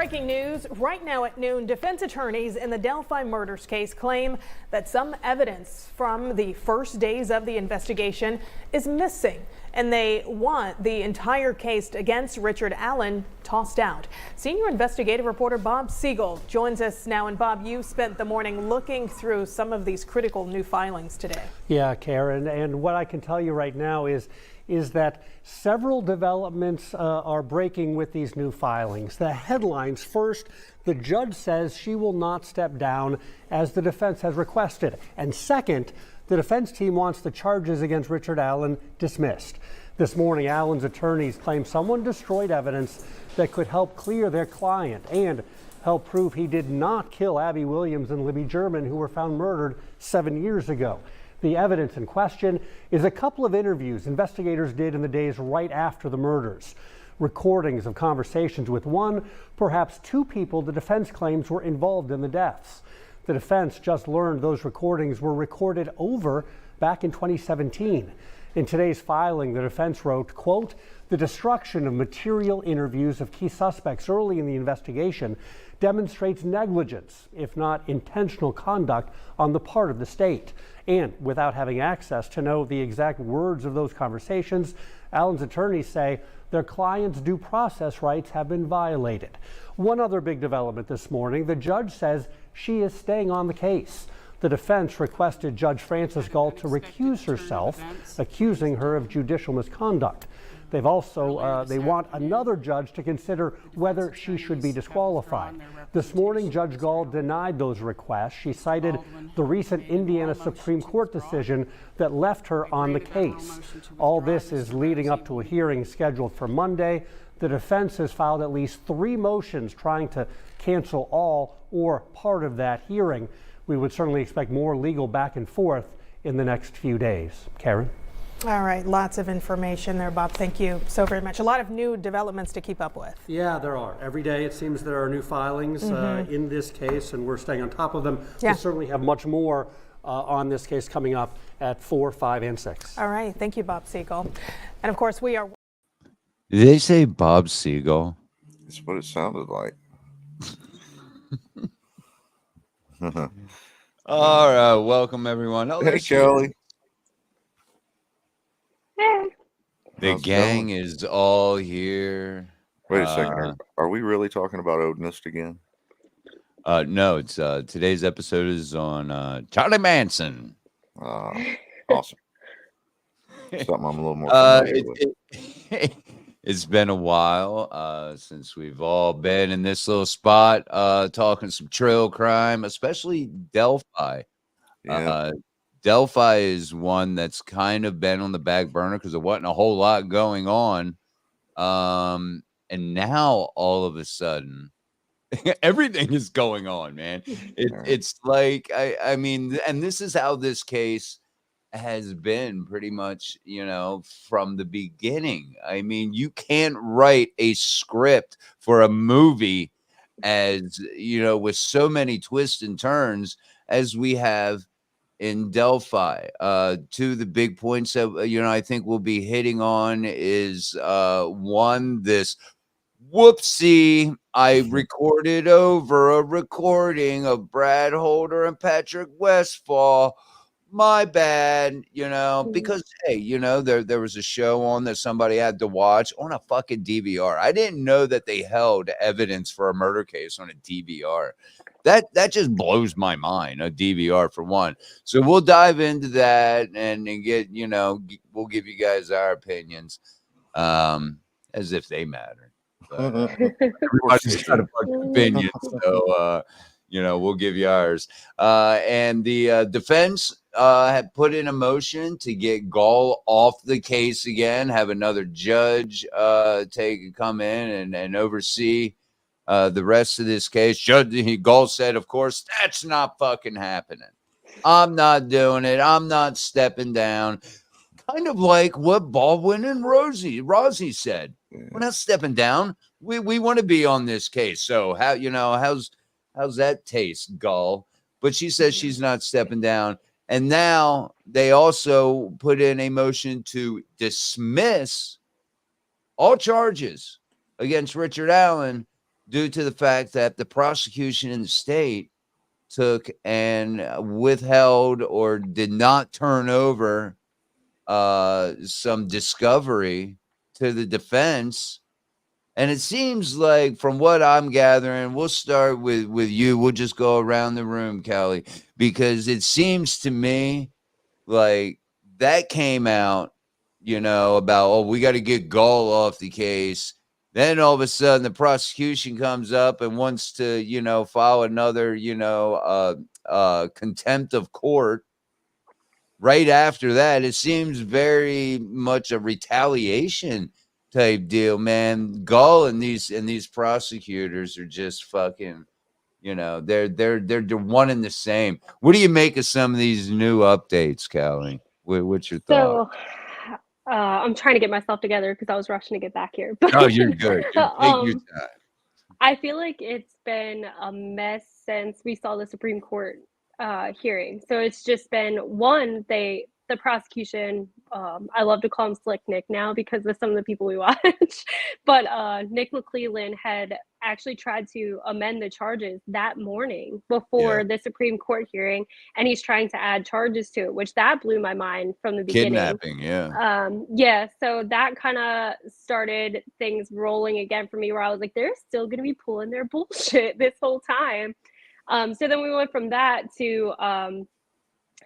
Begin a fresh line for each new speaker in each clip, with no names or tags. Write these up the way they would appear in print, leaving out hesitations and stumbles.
Breaking news right now at noon. Defense attorneys in the Delphi murders case claim that some evidence from the first days of the investigation is missing, and they want the entire case against Richard Allen tossed out. Senior investigative reporter Bob Siegel joins us now. And Bob, you spent the morning looking through some of these critical new filings today.
Yeah, Karen, and what I can tell you right now is that several developments are breaking with these new filings. The headlines: first, the judge says she will not step down as the defense has requested. And second, the defense team wants the charges against Richard Allen dismissed. This morning, Allen's attorneys claim someone destroyed evidence that could help clear their client and help prove he did not kill Abby Williams and Libby German, who were found murdered 7 years ago. The evidence in question is a couple of interviews investigators did in the days right after the murders. Recordings of conversations with one, perhaps two people the defense claims were involved in the deaths. The defense just learned those recordings were recorded over back in 2017. In today's filing, the defense wrote, quote, "The destruction of material interviews of key suspects early in the investigation demonstrates negligence, if not intentional conduct on the part of the state." And without having access to know the exact words of those conversations, Allen's attorneys say their client's due process rights have been violated. One other big development this morning: the judge says she is staying on the case. The defense requested Judge Frances Gull to recuse herself, accusing her of judicial misconduct. They've also, they want another judge to consider whether she should be disqualified. This morning, Judge Gull denied those requests. She cited the recent Indiana Supreme Court decision that left her on the case. All this is leading up to a hearing scheduled for Monday. The defense has filed at least 3 motions trying to cancel all or part of that hearing. We would certainly expect more legal back and forth in the next few days. Karen?
All right, lots of information there, Bob. Thank you so very much. A lot of new developments to keep up with.
Yeah, there are. Every day it seems there are new filings in this case, and we're staying on top of them.
Yeah.
We'll certainly have much more on this case coming up at 4, 5, and 6.
All right, thank you, Bob Siegel. And of course, we are...
Did they say Bob Siegel?
That's what it sounded like.
All right, welcome everyone. Oh,
hey, Kelly.
The gang is all here.
Wait a second. Are we really talking about Odinist again?
No, it's today's episode is on Charlie Manson.
Awesome. Something I'm a little more familiar with.
It's been a while since we've all been in this little spot talking some Trill crime, especially Delphi.
Yeah.
Delphi is one that's kind of been on the back burner because there wasn't a whole lot going on. And now all of a sudden, everything is going on, man. It's like, I mean, and this is how this case has been pretty much, you know, from the beginning. I mean, you can't write a script for a movie as, you know, with so many twists and turns as we have in Delphi. Two of the big points that, you know, I think we'll be hitting on is one, this whoopsie, I recorded over a recording of Brad Holder and Patrick Westfall. My bad, you know, because, hey, you know, there was a show on that somebody had to watch on a fucking DVR. I didn't know that they held evidence for a murder case on a DVR. That just blows my mind, a DVR for one. So we'll dive into that and get, you know, we'll give you guys our opinions as if they matter. But, everybody's got a fucking opinion, so, you know, we'll give you ours. And the defense had put in a motion to get Gull off the case again, have another judge come in and oversee the rest of this case. Judge Gull said, of course, that's not fucking happening. I'm not doing it. I'm not stepping down. Kind of like what Baldwin and Rosie said. We're not stepping down. We want to be on this case. So how, you know, how's that taste, Gull? But she says she's not stepping down. And now they also put in a motion to dismiss all charges against Richard Allen due to the fact that the prosecution in the state took and withheld or did not turn over some discovery to the defense. And it seems like, from what I'm gathering, we'll start with you. We'll just go around the room, Callie, because it seems to me like that came out, about, oh, we got to get Gull off the case. Then all of a sudden the prosecution comes up and wants to, file another, contempt of court. Right after that, it seems very much a retaliation type deal, man. Gull and these prosecutors are just fucking, they're one and the same. What do you make of some of these new updates, Callie? What's your thought?
So, I'm trying to get myself together because I was rushing to get back here. But
Oh, you're good. Take your time.
I feel like it's been a mess since we saw the Supreme Court hearing. So it's just been the prosecution, I love to call him Slick Nick now because of some of the people we watch, but Nick McClellan had actually tried to amend the charges that morning before the Supreme Court hearing, and he's trying to add charges to it, which that blew my mind from the beginning.
Kidnapping,
so that kind of started things rolling again for me, where I was like, they're still going to be pulling their bullshit this whole time. So then we went from that to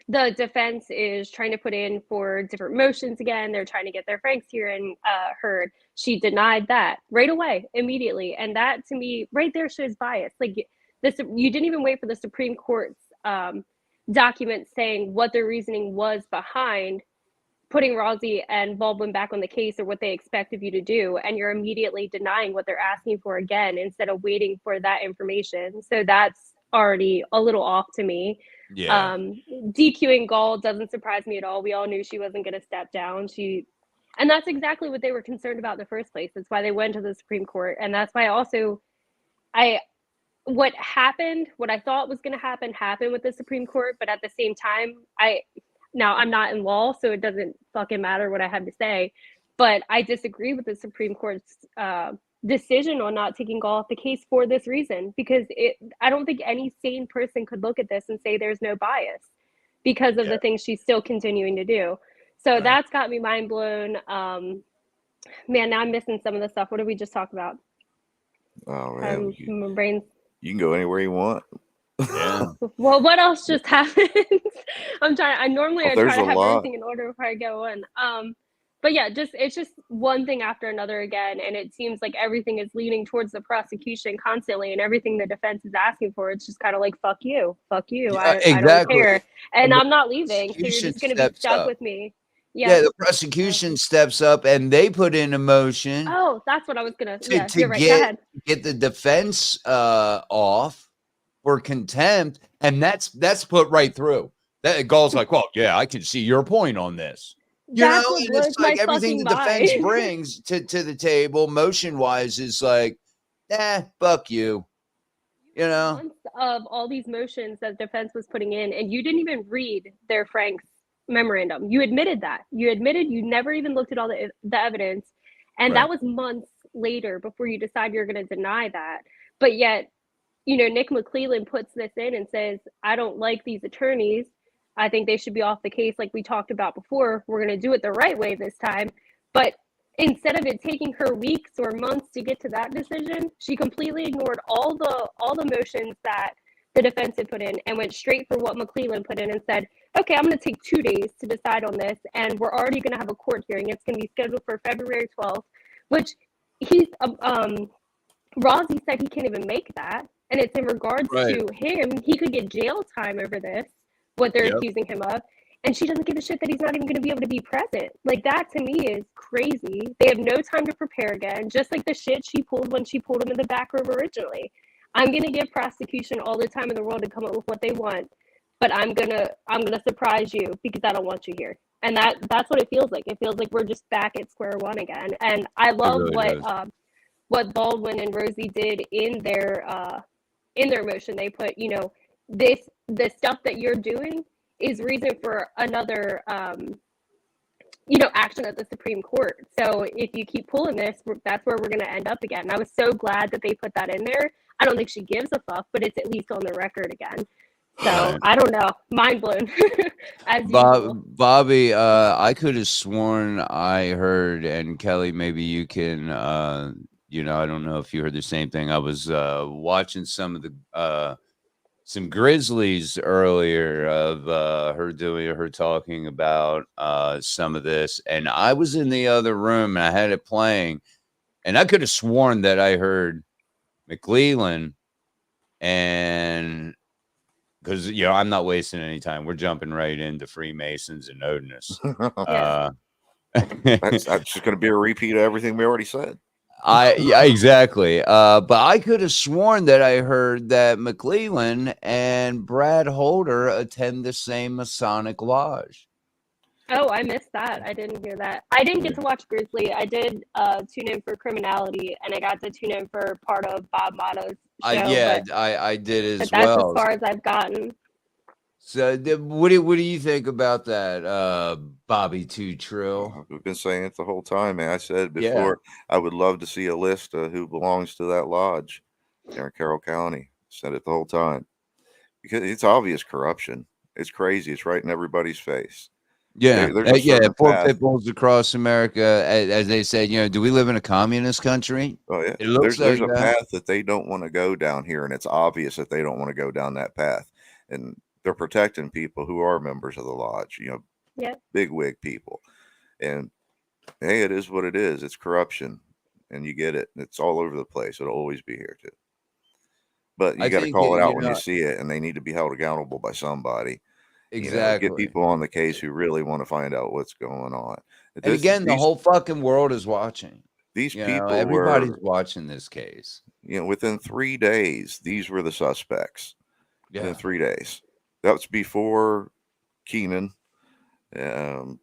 the defense is trying to put in for different motions again. They're trying to get their Franks hearing heard. She denied that right away, immediately. And that, to me, right there shows bias. Like, this, you didn't even wait for the Supreme Court's document saying what their reasoning was behind putting Rosie and Baldwin back on the case, or what they expect of you to do. And you're immediately denying what they're asking for again, instead of waiting for that information. So that's already a little off to me.
Yeah.
DQing Gull doesn't surprise me at all. We all knew she wasn't going to step down. And that's exactly what they were concerned about in the first place. That's why they went to the Supreme Court. And that's why also what I thought was going to happen happened with the Supreme Court. But at the same time, now I'm not in law, so it doesn't fucking matter what I have to say. But I disagree with the Supreme Court's decision on not taking Gull off the case for this reason, because I don't think any sane person could look at this and say there's no bias because of the things she's still continuing to do. So that's got me mind blown. Man, now I'm missing some of the stuff. What did we just talk about?
Oh man,
my brain's...
You can go anywhere you want.
Yeah.
Well, what else just happened? I try to have
lot.
everything in order before I go in. But yeah, it's just one thing after another again, and it seems like everything is leaning towards the prosecution constantly, and everything the defense is asking for, it's just kind of like, fuck you.
Yeah,
I don't care, and I'm not leaving, so you're just going to be stuck with me.
Yeah, the prosecution steps up and they put in a motion.
Oh, that's what I was gonna.
You're right. Go ahead. Get the defense off for contempt, and that's put right through. That Gull's like, well, yeah, I can see your point on this. And it's like everything the defense brings to the table, motion wise, is like, fuck you.
Months of all these motions that defense was putting in, and you didn't even read their Franks memorandum. You admitted that. You admitted you never even looked at all the evidence, and that was months later before you decide you're going to deny that. But yet, Nick McClellan puts this in and says, I don't like these attorneys. I think they should be off the case, like we talked about before. We're going to do it the right way this time. But instead of it taking her weeks or months to get to that decision, she completely ignored all the motions that the defense had put in and went straight for what McClellan put in and said, okay, I'm going to take 2 days to decide on this, and we're already going to have a court hearing. It's going to be scheduled for February 12th, which Rosie said he can't even make that, and it's in regards to him. He could get jail time over this, what they're accusing him of, and she doesn't give a shit that he's not even going to be able to be present. Like, that to me is crazy. They have no time to prepare again, just like the shit she pulled when she pulled him in the back room originally. I'm going to give prosecution all the time in the world to come up with what they want, but I'm gonna surprise you because I don't want you here. And that's what it feels like. It feels like we're just back at square one again. And I love what Baldwin and Rosie did in their motion. They put, the stuff that you're doing is reason for another action at the Supreme Court. So if you keep pulling this, that's where we're going to end up again. And I was so glad that they put that in there. I don't think she gives a fuck, but it's at least on the record again. So
Right.
I don't know. Mind blown. As usual.
Bobby, I could have sworn I heard, and Kelly, maybe you can, I don't know if you heard the same thing. I was watching some of the some Grizzlies earlier of her talking about some of this, and I was in the other room and I had it playing, and I could have sworn that I heard McClellan, and because I'm not wasting any time. We're jumping right into Freemasons and Odinists.
That's just going to be a repeat of everything we already said.
Yeah, exactly. But I could have sworn that I heard that McClellan and Brad Holder attend the same Masonic lodge.
Oh, I missed that. I didn't hear that. I didn't get to watch Grizzly. I did tune in for Criminality, and I got to tune in for part of Bob Motto's show.
I did as
that's
well.
As far as I've gotten.
So, what do you think about that, Bobby Trill?
We've been saying it the whole time, man. I said before, I would love to see a list of who belongs to that lodge there in Carroll County. Said it the whole time because it's obvious corruption. It's crazy. It's right in everybody's face.
Yeah, poor pitbulls across America, as they said. Do we live in a communist country?
Oh yeah,
it looks
there's a path that they don't want to go down here, and it's obvious that they don't want to go down that path, and they're protecting people who are members of the lodge. Big wig people, and hey, it is what it is. It's corruption, and you get it. It's all over the place. It'll always be here too. But you got to call it out when you see it, and they need to be held accountable by somebody.
Exactly.
Get people on the case who really want to find out what's going on.
And again, the whole fucking world is watching.
These people,
everybody's watching this case.
Within 3 days, these were the suspects.
Yeah.
Within 3 days. That was before Keenan and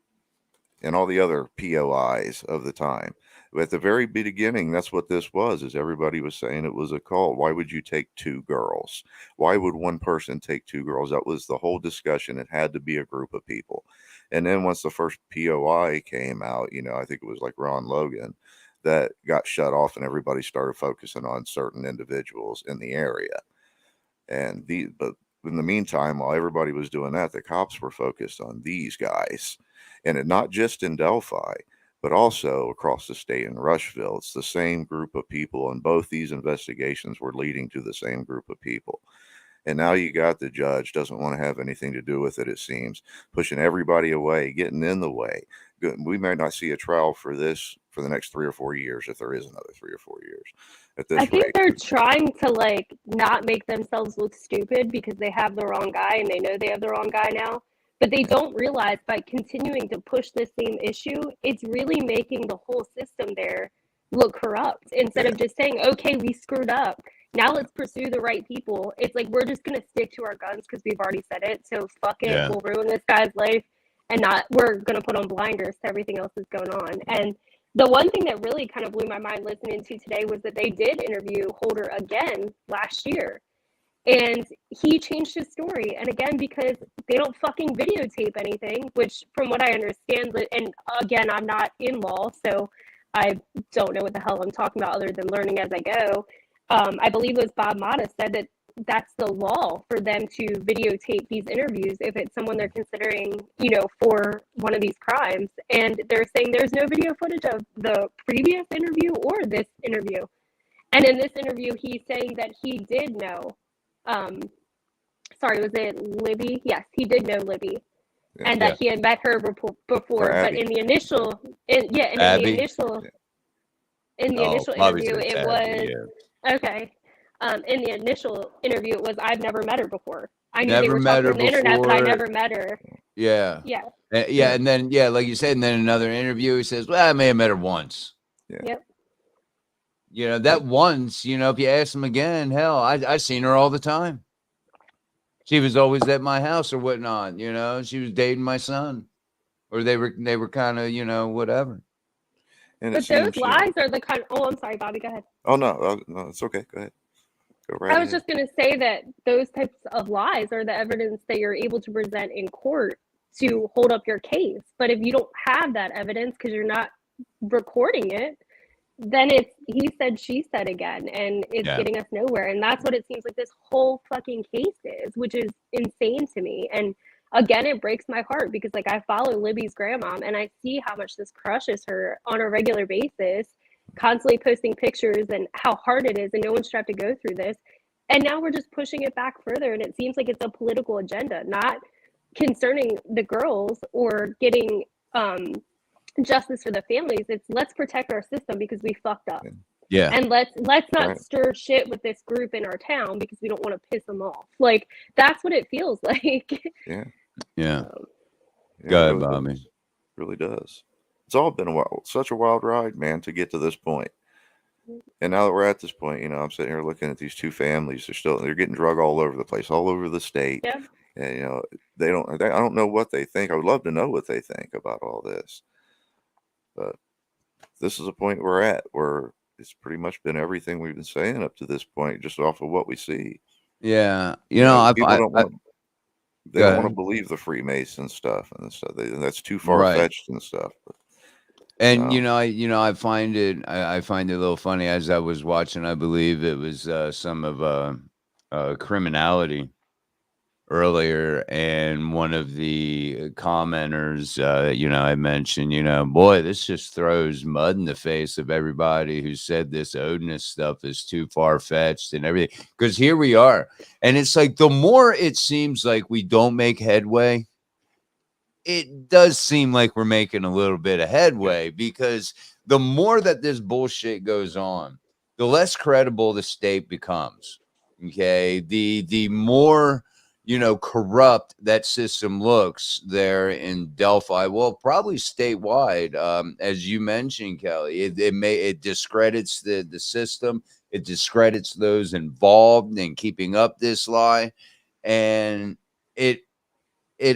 all the other POIs of the time. At the very beginning, that's what this was, is everybody was saying it was a cult. Why would you take 2 girls? Why would one person take 2 girls? That was the whole discussion. It had to be a group of people. And then once the first POI came out, I think it was like Ron Logan, that got shut off and everybody started focusing on certain individuals in the area. But in the meantime, while everybody was doing that, the cops were focused on these guys. And not just in Delphi, but also across the state in Rushville. It's the same group of people, and both these investigations were leading to the same group of people. And now you got the judge doesn't want to have anything to do with it, it seems, pushing everybody away, getting in the way. We may not see a trial for this for the next 3 or 4 years, if there is another 3 or 4 years. At this
I think
rate,
they're trying to not make themselves look stupid because they have the wrong guy and they know they have the wrong guy now. But they don't realize by continuing to push the same issue, it's really making the whole system there look corrupt. Instead of just saying, okay, we screwed up. Now let's pursue the right people. It's like, we're just going to stick to our guns because we've already said it. So fuck it. Yeah. We'll ruin this guy's life. And we're going to put on blinders to everything else that's going on. And the one thing that really kind of blew my mind listening to today was that they did interview Holder again last year. And he changed his story. And again, because they don't fucking videotape anything, which from what I understand, and again, I'm not in law, so I don't know what the hell I'm talking about other than learning as I go. I believe it was Bob Motta said that that's the law for them to videotape these interviews if it's someone they're considering, for one of these crimes. And they're saying there's no video footage of the previous interview or this interview. And in this interview, he's saying that he did know. Was it Libby? Yes, he did know Libby, and that he had met her before. But in the initial, interview, it was okay. In the initial interview, it was I've never met her before. I knew they were talking on the internet, but I never met her.
Yeah. And then like you said, and then another interview, he says, "Well, I may have met her once."
Yeah.
Yep. That once, if you ask him again, hell, I seen her all the time. She was always at my house or whatnot, she was dating my son, or they were kind of, whatever.
And
but those lies are the kind. Oh, I'm sorry, Bobby. Go ahead.
Oh no, it's okay. Go ahead. Go right.
I was just going to say that those types of lies are the evidence that you're able to present in court to hold up your case. But if you don't have that evidence because you're not recording it, then it's he said, she said again, and it's getting us nowhere. And that's what it seems like this whole fucking case is, which is insane to me. And again, it breaks my heart because like I follow Libby's grandmom and I see how much this crushes her on a regular basis, constantly posting pictures and how hard it is, and no one's tried to go through this. And now we're just pushing it back further, and it seems like it's a political agenda, not concerning the girls or getting justice for the families. It's let's protect our system because we fucked up.
Yeah.
And let's not stir shit with this group in our town because we don't want to piss them off. Like that's what it feels like.
Yeah.
Go ahead, Bobby.
Really does. It's all been such a wild ride, man, to get to this point. And now that we're at this point, you know, I'm sitting here looking at these two families. They're getting drug all over the place, all over the state.
Yeah.
And you know, I don't know what they think. I would love to know what they think about all this. But this is a point we're at where it's pretty much been everything we've been saying up to this point, just off of what we see.
Yeah. You know,
people don't want to believe the Freemason stuff and stuff. That's too far fetched and stuff. But,
and I find it a little funny as I was watching. I believe it was some of criminality earlier, and one of the commenters, I mentioned, boy, this just throws mud in the face of everybody who said this Odinist stuff is too far-fetched and everything, because here we are, and it's like the more it seems like we don't make headway, it does seem like we're making a little bit of headway, because the more that this bullshit goes on, the less credible the state becomes. Okay, the more corrupt that system looks there in Delphi. Well, probably statewide, as you mentioned, Kelly. It discredits the system. It discredits those involved in keeping up this lie, and it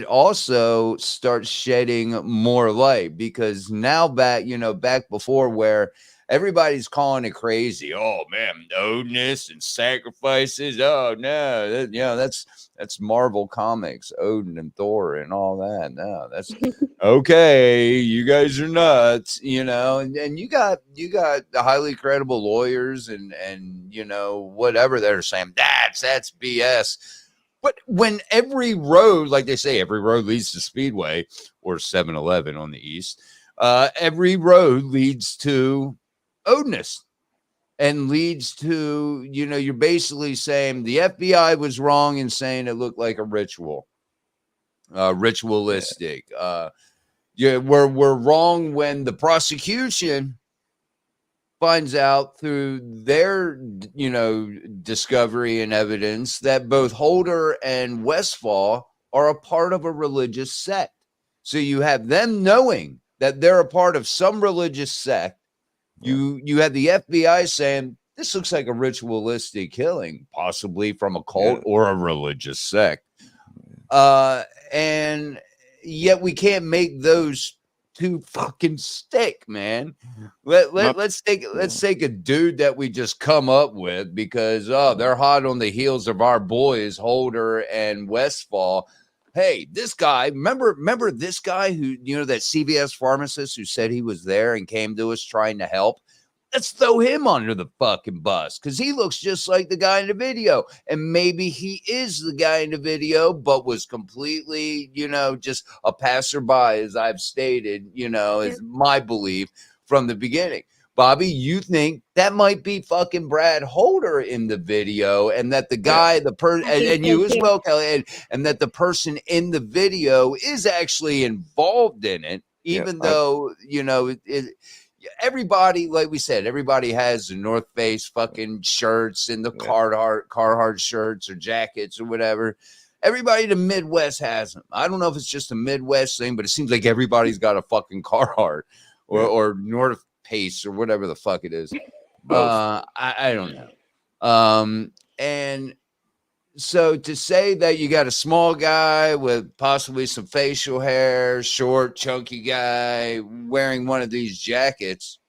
also starts shedding more light, because now back before, where everybody's calling it crazy. Oh man, Odinist and sacrifices. Oh no, that's Marvel Comics, Odin and Thor and all that. No, that's okay. You guys are nuts, and you got the highly credible lawyers and whatever they're saying. That's BS. But when every road, like they say, every road leads to Speedway or 7-Eleven on the east, every road leads to Odinist, and leads to, you're basically saying the FBI was wrong in saying it looked like a ritualistic. We're wrong when the prosecution finds out through their, discovery and evidence that both Holder and Westfall are a part of a religious sect. So you have them knowing that they're a part of some religious sect. You had the FBI saying this looks like a ritualistic killing, possibly from a cult or a religious sect. And yet we can't make those two fucking stick, man. Let's take a dude that we just come up with, because they're hot on the heels of our boys Holder and Westfall. Hey, this guy, remember this guy who, that CVS pharmacist who said he was there and came to us trying to help? Let's throw him under the fucking bus, because he looks just like the guy in the video. And maybe he is the guy in the video, but was completely, just a passerby, as I've stated, is my belief from the beginning. Bobby, you think that might be fucking Brad Holder in the video, and that the guy, the person, and you as well, Kelly, and that the person in the video is actually involved in it, even though, everybody, like we said, everybody has the North Face fucking shirts and the Carhartt shirts or jackets or whatever. Everybody in the Midwest has them. I don't know if it's just a Midwest thing, but it seems like everybody's got a fucking Carhartt or North Pace or whatever the fuck it is. I don't know. And so to say that you got a small guy with possibly some facial hair, short, chunky guy wearing one of these jackets,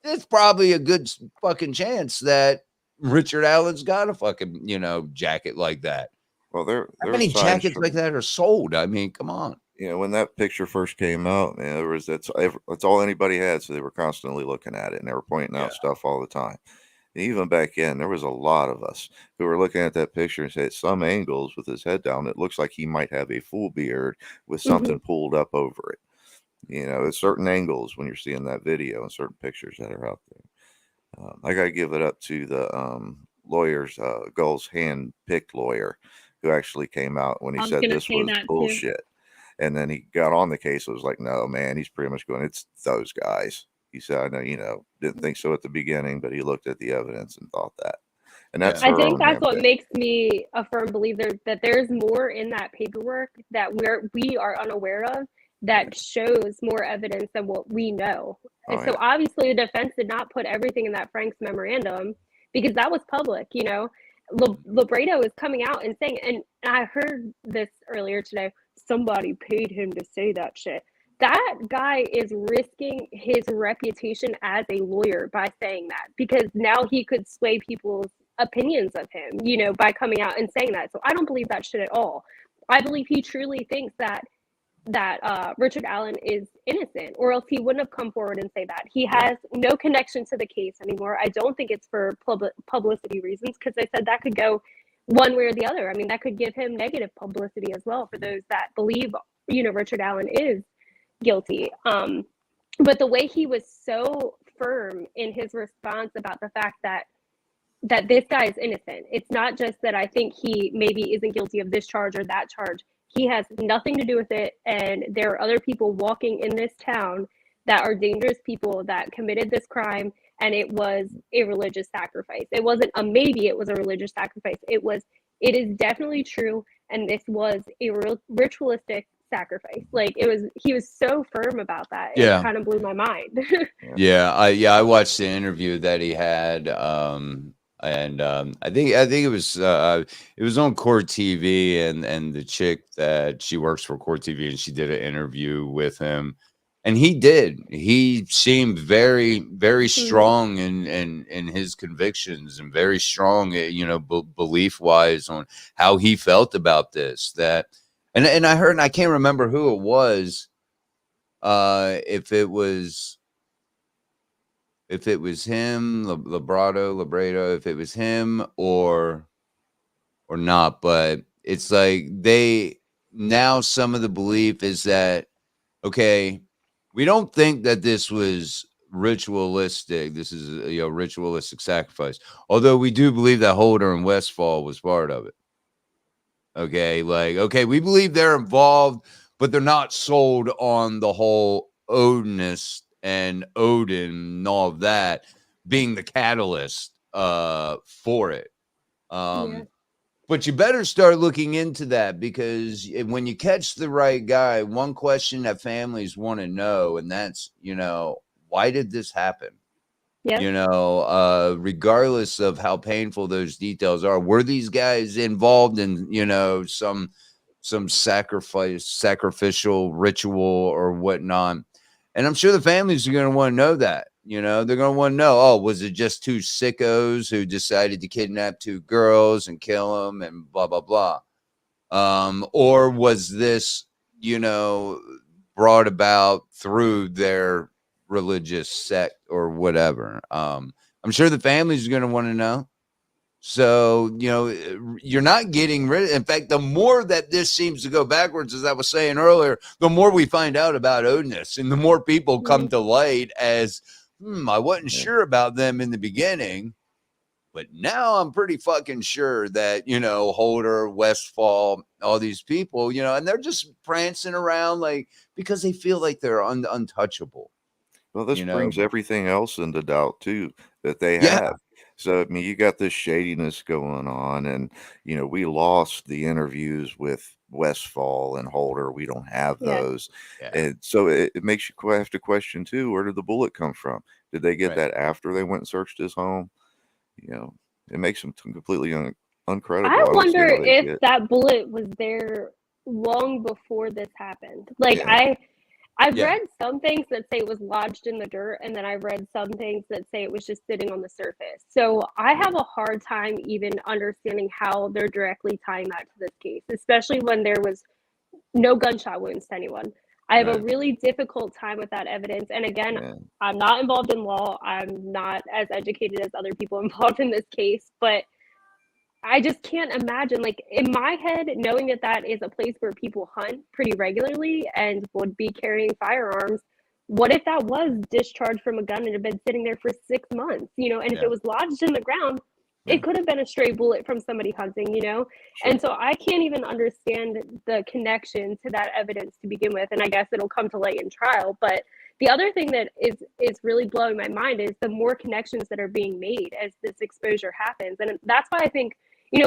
it's probably a good fucking chance that Richard Allen's got a fucking, jacket like that.
Well,
how many jackets like that are sold? I mean, come on.
You know, when that picture first came out, man, that's all anybody had, so they were constantly looking at it and they were pointing out stuff all the time. And even back then, there was a lot of us who were looking at that picture and said, at some angles with his head down, it looks like he might have a full beard with something pulled up over it. You know, at certain angles when you're seeing that video and certain pictures that are out there. I got to give it up to the lawyers, Gull's hand-picked lawyer, who actually came out when he said this was bullshit. And then he got on the case. It was like, no, man, he's pretty much going, it's those guys. He said, I know, you know, didn't think so at the beginning, but he looked at the evidence and thought that. And that's
I think that's what makes me a firm believer that there's more in that paperwork that we are unaware of that shows more evidence than what we know. So obviously the defense did not put everything in that Frank's memorandum because that was public, you know. Libredo is coming out and saying, and I heard this earlier today, somebody paid him to say that shit. That guy is risking his reputation as a lawyer by saying that, because now he could sway people's opinions of him, you know, by coming out and saying that. So I don't believe that shit at all. I believe he truly thinks that Richard Allen is innocent, or else he wouldn't have come forward and say that. He has no connection to the case anymore. I don't think it's for publicity reasons, because I said that could go one way or the other. I mean, that could give him negative publicity as well for those that believe, you know, Richard Allen is guilty. But the way he was so firm in his response about the fact that this guy is innocent. It's not just that I think he maybe isn't guilty of this charge or that charge. He has nothing to do with it. And there are other people walking in this town that are dangerous people that committed this crime. And it was a religious sacrifice. It wasn't a maybe, it was a religious sacrifice. It is definitely true. And this was a ritualistic sacrifice. Like he was so firm about that. It kind of blew my mind.
I watched the interview that he had. And I think it was on Court TV, and the chick that she works for Court TV, and she did an interview with him, and he seemed very, very strong in his convictions, and very strong, you know, belief wise on how he felt about this. That, and I heard, and I can't remember who it was, if it was him, Libredo, if it was him or not, but it's like now some of the belief is that, okay, we don't think that this was ritualistic. This is a ritualistic sacrifice. Although we do believe that Holder and Westfall was part of it. Okay, we believe they're involved, but they're not sold on the whole Odinist and Odin and all of that being the catalyst for it. But you better start looking into that, because when you catch the right guy, one question that families want to know, and that's, you know, why did this happen?
Yeah.
You know, regardless of how painful those details are, were these guys involved in, you know, some sacrificial ritual or whatnot? And I'm sure the families are going to want to know that. You know, they're going to want to know, oh, was it just two sickos who decided to kidnap two girls and kill them and blah, blah, blah? Or was this, you know, brought about through their religious sect or whatever? I'm sure the families are going to want to know. So, you know, you're not getting rid of, in fact, the more that this seems to go backwards, as I was saying earlier, the more we find out about Odinists, and the more people come to light as, I wasn't sure about them in the beginning, but now I'm pretty fucking sure that, you know, Holder, Westfall, all these people, you know, and they're just prancing around like, because they feel like they're untouchable.
Well, this brings everything else into doubt too, that they have. So, I mean, you got this shadiness going on, and, you know, we lost the interviews with Westfall and Holder. We don't have those. And so it makes you have to question too, where did the bullet come from? Did they get that after they went and searched his home? You know, it makes them completely uncredible.
I wonder if that bullet was there long before this happened. Like, I've read some things that say it was lodged in the dirt, and then I've read some things that say it was just sitting on the surface. So I have a hard time even understanding how they're directly tying that to this case, especially when there was no gunshot wounds to anyone. I have a
Right.
really difficult time with that evidence. And again,
Yeah.
I'm not involved in law. I'm not as educated as other people involved in this case, but I just can't imagine, like, in my head, knowing that that is a place where people hunt pretty regularly and would be carrying firearms. What if that was discharged from a gun and had been sitting there for 6 months, and if
Yeah.
it was lodged in the ground,
Yeah.
it could have been a stray bullet from somebody hunting.
Sure.
And so I can't even understand the connection to that evidence to begin with. And I guess it'll come to light in trial. But the other thing that is really blowing my mind is the more connections that are being made as this exposure happens. And that's why I think,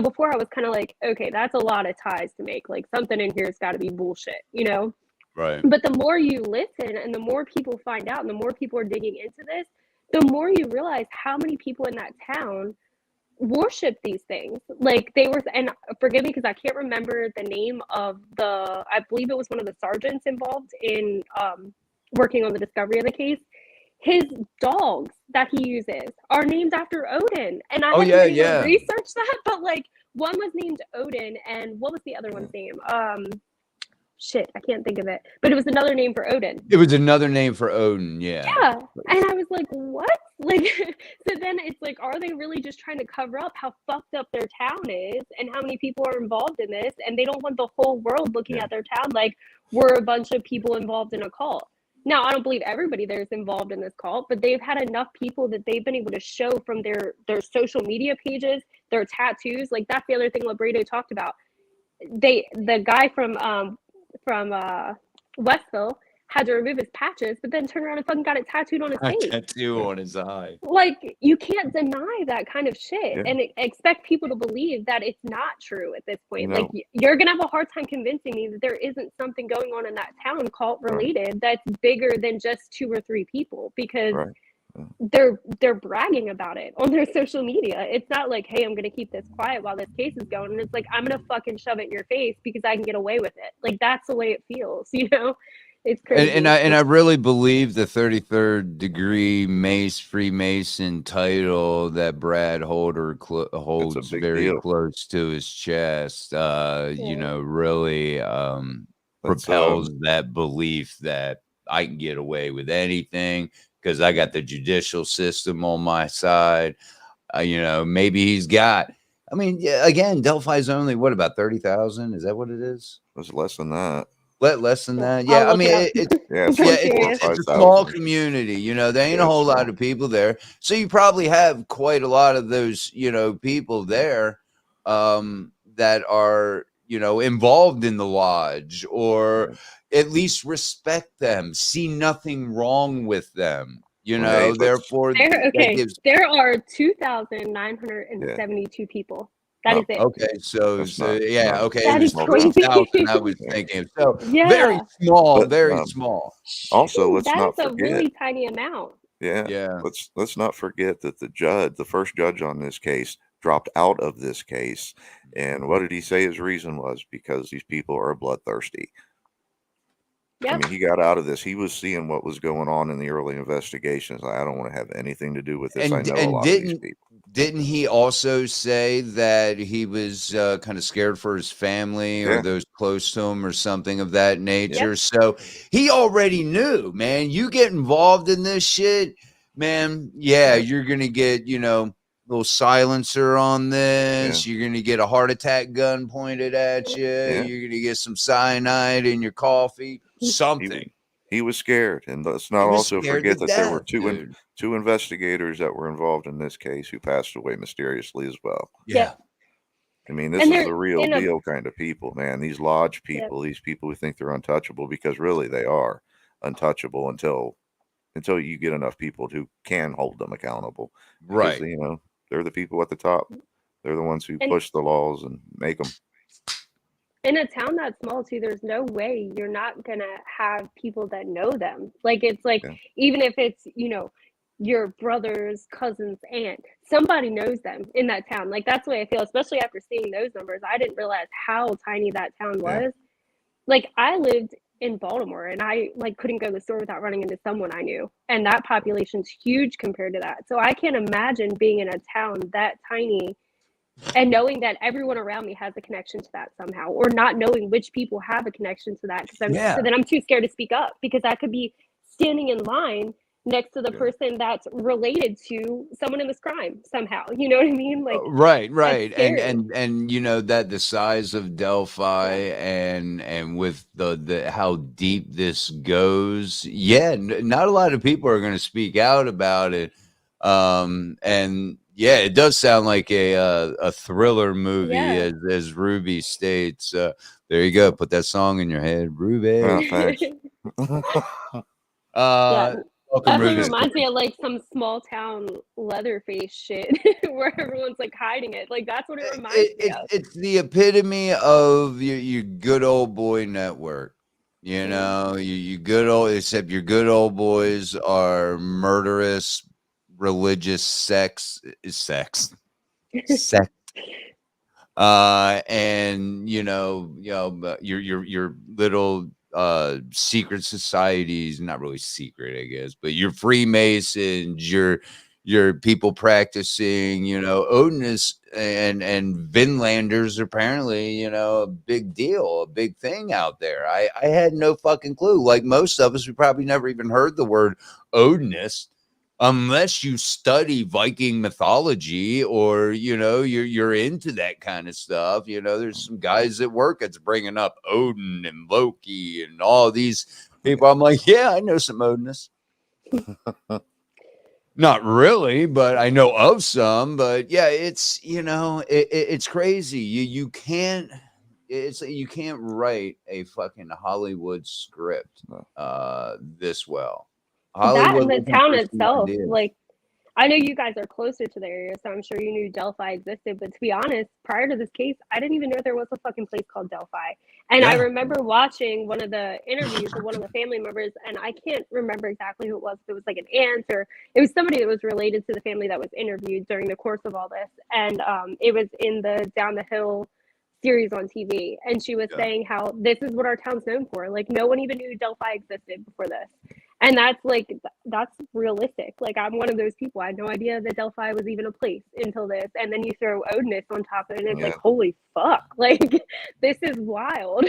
before I was kind of like, okay, that's a lot of ties to make. Like, something in here's got to be bullshit.
Right.
But the more you listen and the more people find out and the more people are digging into this, the more you realize how many people in that town worship these things. Like, they were, and forgive me because I can't remember the name of I believe it was one of the sergeants involved in working on the discovery of the case. His dogs that he uses are named after Odin. And I
Oh,
had
yeah,
to
yeah.
research that, but like, one was named Odin, and what was the other one's name? Shit, I can't think of it. But it was another name for Odin.
It was another name for Odin. Yeah.
Yeah. And I was like, what? Like, so then it's like, are they really just trying to cover up how fucked up their town is and how many people are involved in this? And they don't want the whole world looking at their town like we're a bunch of people involved in a cult. Now, I don't believe everybody there is involved in this cult, but they've had enough people that they've been able to show from their social media pages, their tattoos. Like, that's the other thing Labredo talked about. The guy from Westville had to remove his patches, but then turned around and fucking got it tattooed on his
A
face.
tattoo on his eye.
Like, you can't deny that kind of shit
Yeah.
and expect people to believe that it's not true at this point.
No.
Like, you're gonna have a hard time convincing me that there isn't something going on in that town cult related that's bigger than just 2 or 3 people, because
Right.
they're bragging about it on their social media. It's not like, hey, I'm gonna keep this quiet while this case is going. And it's like, I'm gonna fucking shove it in your face because I can get away with it. Like, that's the way it feels. It's crazy.
And I really believe the 33rd degree Freemason title that Brad Holder holds
big
very
deal.
close to his chest, really
That's,
propels that belief that I can get away with anything because I got the judicial system on my side. Maybe he's got, again, Delphi's only, what, about 30,000? Is that what it is?
it was less than that.
Less than that.
I'll
Yeah,
look it up.
Yeah, it's
yeah,
like
curious.
it's a
4,000 or
small
5,000.
community. There ain't
Yeah,
a whole
it's
lot
small.
of people there. So you probably have quite a lot of those, people there that are, involved in the lodge or at least respect them, see nothing wrong with them.
Well, hey,
Therefore, that gives.
There are 2,972 people. That is it.
Okay, so
That's not
okay,
That
it was
is crazy.
3,000. I was
Yeah.
thinking so
Yeah.
very small,
But,
very small.
Also, let's
That
not
is a
forget.
really tiny amount.
Yeah.
Yeah.
Let's not forget that the first judge on this case, dropped out of this case. And what did he say his reason was? Because these people are bloodthirsty.
Yep.
I mean, he got out of this. He was seeing what was going on in the early investigations. I don't want to have anything to do with this. I know a lot of these people.
Didn't he also say that he was kind of scared for his family or
Yeah.
those close to him or something of that nature?
Yep.
So he already knew, man, you get involved in this shit, man. Yeah, you're going to get, little silencer on this. You're going to get a heart attack gun pointed at you.
Yeah.
You're going to get some cyanide in your coffee, something.
He was scared. And let's not
He was
also
scared
forget
to
that there were
death,
two investigators that were involved in this case who passed away mysteriously as well.
Yeah.
I mean, this
And
is
they're
the real
in a-
deal kind of people, man. These lodge people, these people who think they're untouchable, because really they are untouchable until you get enough people who can hold them accountable.
Right.
Because, they're the people at the top. They're the ones who
And-
push the laws and make them.
In a town that small too, there's no way you're not gonna have people that know them. Like, it's like,
Yeah.
even if it's your brother's cousin's aunt, somebody knows them in that town. Like, that's the way I feel, especially after seeing those numbers. I didn't realize how tiny that town was.
Yeah.
Like, I lived in Baltimore and I couldn't go to the store without running into someone I knew, and that population's huge compared to that. So I can't imagine being in a town that tiny and knowing that everyone around me has a connection to that somehow, or not knowing which people have a connection to that, because
Yeah.
then I'm too scared to speak up, because I could be standing in line next to the person that's related to someone in this crime somehow. You know what I mean? Like,
Right,
that's
right.
scary.
And you know that the size of Delphi
Yeah.
and with the how deep this goes, yeah, not a lot of people are going to speak out about it. And yeah, it does sound like a thriller movie,
Yeah.
as Ruby states. There you go. Put that song in your head, Ruby.
Thanks.
Yeah.
Welcome,
Definitely
Ruby.
reminds me of like some small town Leatherface shit where everyone's like hiding it. Like, that's what it reminds me of.
It's the epitome of your good old boy network. You
Yeah.
know, you good old, except your good old boys are murderous, religious sex, sex. And your little secret societies, not really secret, I guess, but your Freemasons, your people practicing, Odinists and Vinlanders, apparently, a big deal, a big thing out there. I had no fucking clue. Like most of us, we probably never even heard the word Odinist, unless you study Viking mythology, or you're into that kind of stuff. There's some guys at work that's bringing up Odin and Loki and all these people. I'm like, yeah, I know some Odinists. Not really, but I know of some. But yeah, it's it's crazy. You can't write a fucking Hollywood script this well.
That
Hollywood
and the
looking
town
for some
itself,
ideas.
like, I know you guys are closer to the area, so I'm sure you knew Delphi existed. But to be honest, prior to this case, I didn't even know there was a fucking place called Delphi. And I
Yeah.
remember watching one of the interviews of one of the family members, and I can't remember exactly who it was. If it was like an aunt, or it was somebody that was related to the family that was interviewed during the course of all this. And it was in the Down the Hill series on TV. And she was saying how this is what our town's known for. Like, no one even knew Delphi existed before this. And that's like, that's realistic. Like, I'm one of those people. I had no idea that Delphi was even a place until this. And then you throw Odinist on top of it, and it's like, holy fuck. Like, this is wild.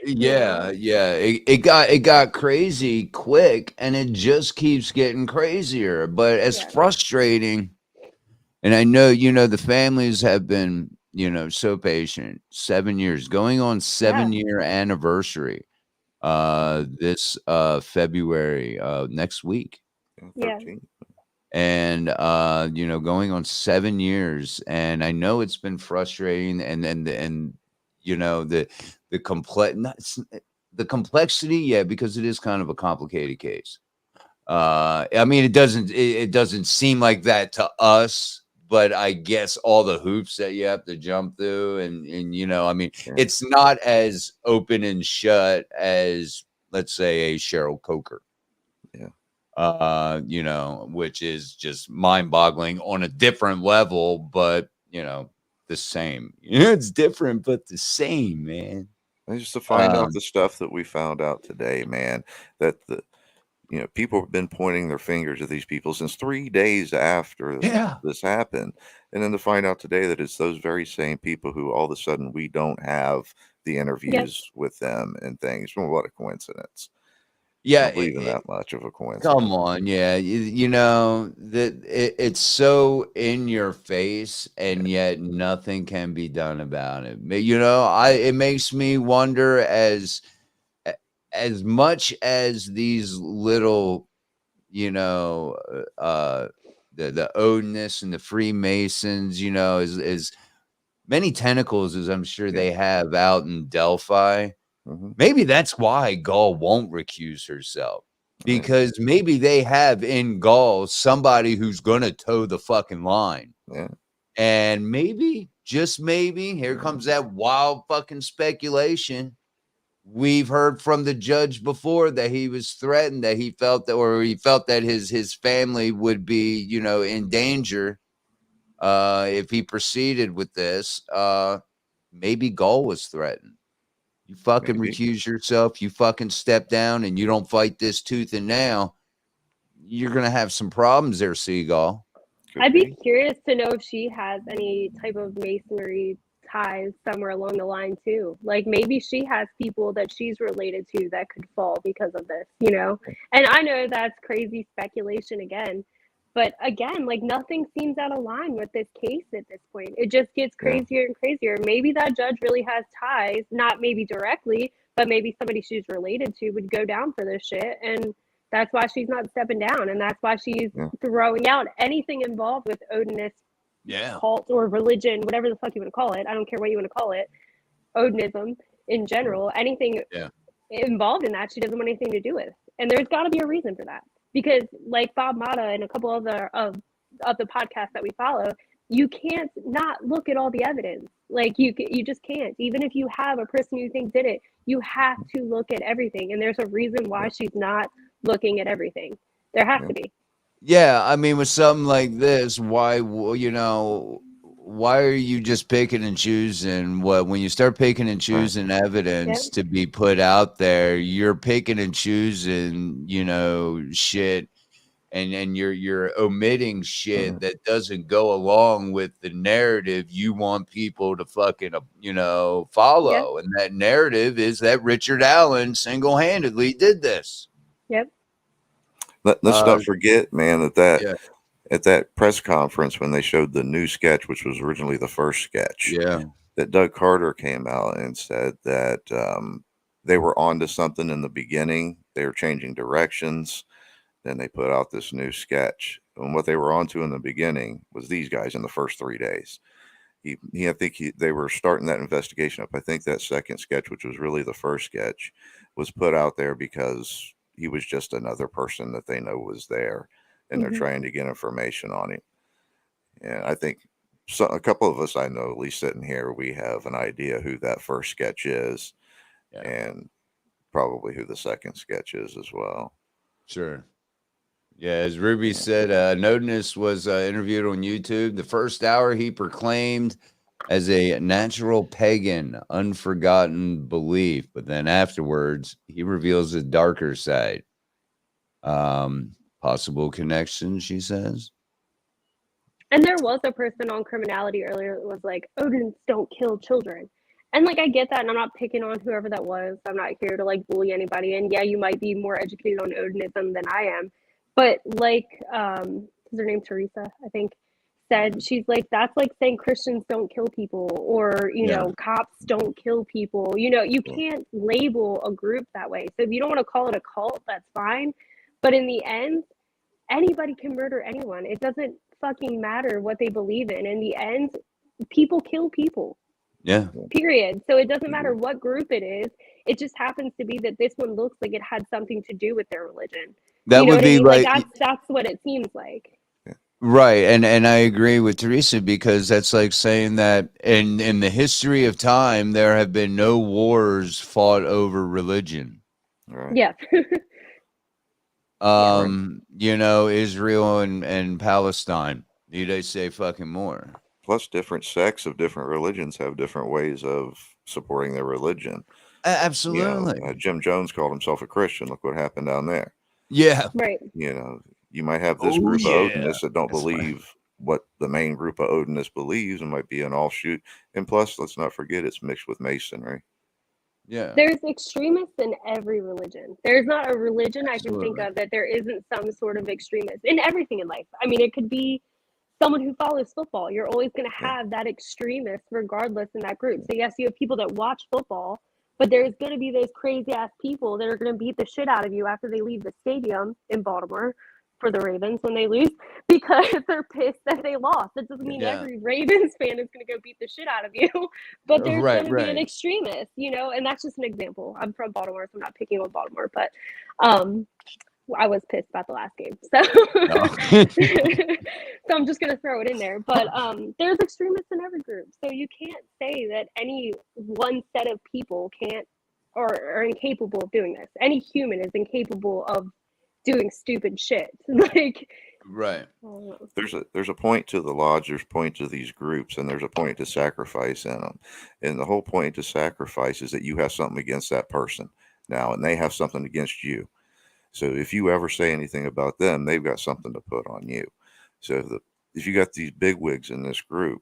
Yeah, yeah. It got crazy quick, and it just keeps getting crazier. But it's frustrating. And I know, the families have been, so patient. 7 years, going on 7-year anniversary this February, next week.
Yeah.
And going on 7 years, and I know it's been frustrating, and the the complexity, yeah, because it is kind of a complicated case. I mean, it doesn't seem like that to us, but I guess all the hoops that you have to jump through, and I mean, it's not as open and shut as, let's say, a Cheryl Coker. Which is just mind-boggling on a different level, but the same. It's different, but the same, man.
And just to find out the stuff that we found out today, man, that people have been pointing their fingers at these people since 3 days after this happened. And then to find out today that it's those very same people who all of a sudden we don't have the interviews with them and things. Well, what a coincidence.
Yeah,
I don't believe in that much of a coincidence.
Come on, yeah, that it's so in your face, and yet nothing can be done about it. It makes me wonder, as much as these little, the Odinists and the Freemasons, as many tentacles as I'm sure they have out in Delphi. Maybe that's why Gull won't recuse herself, because maybe they have in Gull somebody who's going to toe the fucking line. And maybe, just maybe, here comes that wild fucking speculation. We've heard from the judge before that he was threatened, that he felt that his family would be, in danger if he proceeded with this. Maybe Gull was threatened. You fucking recuse yourself, you fucking step down, and you don't fight this tooth and nail, you're going to have some problems there, Seagull.
I'd be curious to know if she has any type of masonry ties somewhere along the line too. Like maybe she has people that she's related to that could fall because of this, you know? And I know that's crazy speculation again, but again, like nothing seems out of line with this case at this point. It just gets crazier and crazier. Maybe that judge really has ties, not maybe directly, but maybe somebody she's related to would go down for this shit, and that's why she's not stepping down, and that's why she's throwing out anything involved with Odinist cult or religion, whatever the fuck you want to call it. I don't care what you want to call it. Odinism in general, anything involved in that, she doesn't want anything to do with. And there's got to be a reason for that. Because like Bob Mata and a couple other of the podcasts that we follow, you can't not look at all the evidence. Like you just can't. Even if you have a person you think did it, you have to look at everything. And there's a reason why she's not looking at everything. There has to be.
Yeah, I mean, with something like this, why, you know, why are you just picking and choosing? When you start picking and choosing evidence to be put out there, you're picking and choosing, you know, shit, and you're omitting shit that doesn't go along with the narrative you want people to fucking, you know, follow. And that narrative is that Richard Allen single-handedly did this.
Let's not forget, man, that at that press conference when they showed the new sketch, which was originally the first sketch, that Doug Carter came out and said that they were onto something in the beginning. They were changing directions. Then they put out this new sketch. And what they were onto in the beginning was these guys in the first 3 days. I think they were starting that investigation up. I think that second sketch, which was really the first sketch, was put out there because he was just another person that they know was there, and they're trying to get information on him. And I think a couple of us I know, at least sitting here, we have an idea who that first sketch is, and probably who the second sketch is as well.
Sure. Yeah, as Ruby said, Nodinus was interviewed on YouTube. The first hour he proclaimed as a natural pagan, unforgotten belief, but then afterwards he reveals a darker side. Possible connection, she says.
And there was a person on Criminality earlier that was like, Odins don't kill children. And like I get that, and I'm not picking on whoever that was. I'm not here to like bully anybody. And yeah, you might be more educated on Odinism than I am. But like is her name Teresa, I think, said, she's like, that's like saying Christians don't kill people, or you know, cops don't kill people. You know, you can't label a group that way. So if you don't want to call it a cult, that's fine. But in the end, anybody can murder anyone. It doesn't fucking matter what they believe in. In the end, people kill people.
Yeah.
Period. So it doesn't matter what group it is. It just happens to be that this one looks like it had something to do with their religion.
That would be like
that's what it seems like.
Right. And I agree with Teresa, because that's like saying that in the history of time, there have been no wars fought over religion.
Right.
Yeah.
You know, Israel and Palestine. Need I say fucking more?
Plus, different sects of different religions have different ways of supporting their religion.
Absolutely.
You know, Jim Jones called himself a Christian. Look what happened down there.
Yeah.
Right.
You know, you might have this group of Odinists that don't believe what the main group of Odinists believes, and might be an offshoot. And plus, let's not forget, it's mixed with Masonry.
Yeah.
There's extremists in every religion. There's not a religion I can think of that there isn't some sort of extremist in everything in life. I mean, it could be someone who follows football. You're always going to have that extremist regardless in that group. So yes, you have people that watch football, but there's going to be those crazy ass people that are going to beat the shit out of you after they leave the stadium in Baltimore for the Ravens when they lose, because they're pissed that they lost. That doesn't mean every Ravens fan is going to go beat the shit out of you, but there's going to be an extremist, you know, and that's just an example. I'm from Baltimore, so I'm not picking on Baltimore, but I was pissed about the last game. So, so I'm just going to throw it in there. But there's extremists in every group. So you can't say that any one set of people can't or are incapable of doing this. Any human is incapable of doing stupid shit. Like,
right.
There's a point to the lodge, there's a point to these groups, and there's a point to sacrifice in them. And the whole point to sacrifice is that you have something against that person now, and they have something against you. So if you ever say anything about them, they've got something to put on you. So if you got these big wigs in this group,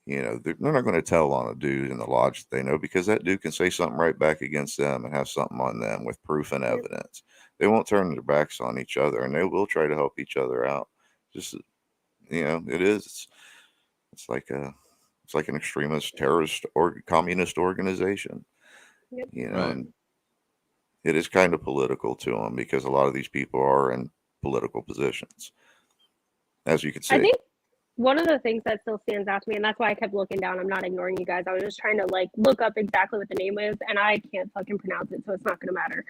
they're not going to tell on a dude in the lodge that they know, because that dude can say something right back against them and have something on them with proof and
Yep.
evidence. They won't turn their backs on each other, and they will try to help each other out. Just, it is. It's like an extremist, terrorist, or communist organization.
Yep.
Right.
And it is kind of political to them, because a lot of these people are in political positions, as you can see.
I think one of the things that still stands out to me, and that's why I kept looking down, I'm not ignoring you guys, I was just trying to like look up exactly what the name is, and I can't fucking pronounce it, so it's not going to matter.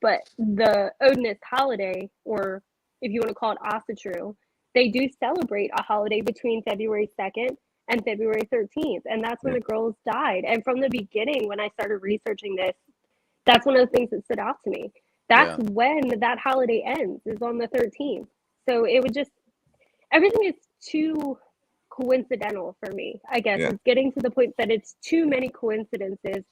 But the Odinist holiday, or if you want to call it Asatru, they do celebrate a holiday between February 2nd and February 13th, and that's when the girls died. And from the beginning, when I started researching this, that's one of the things that stood out to me. That's when that holiday ends, is on the 13th. So it would just, everything is too coincidental for me, I guess.
Yeah.
It's getting to the point that it's too many coincidences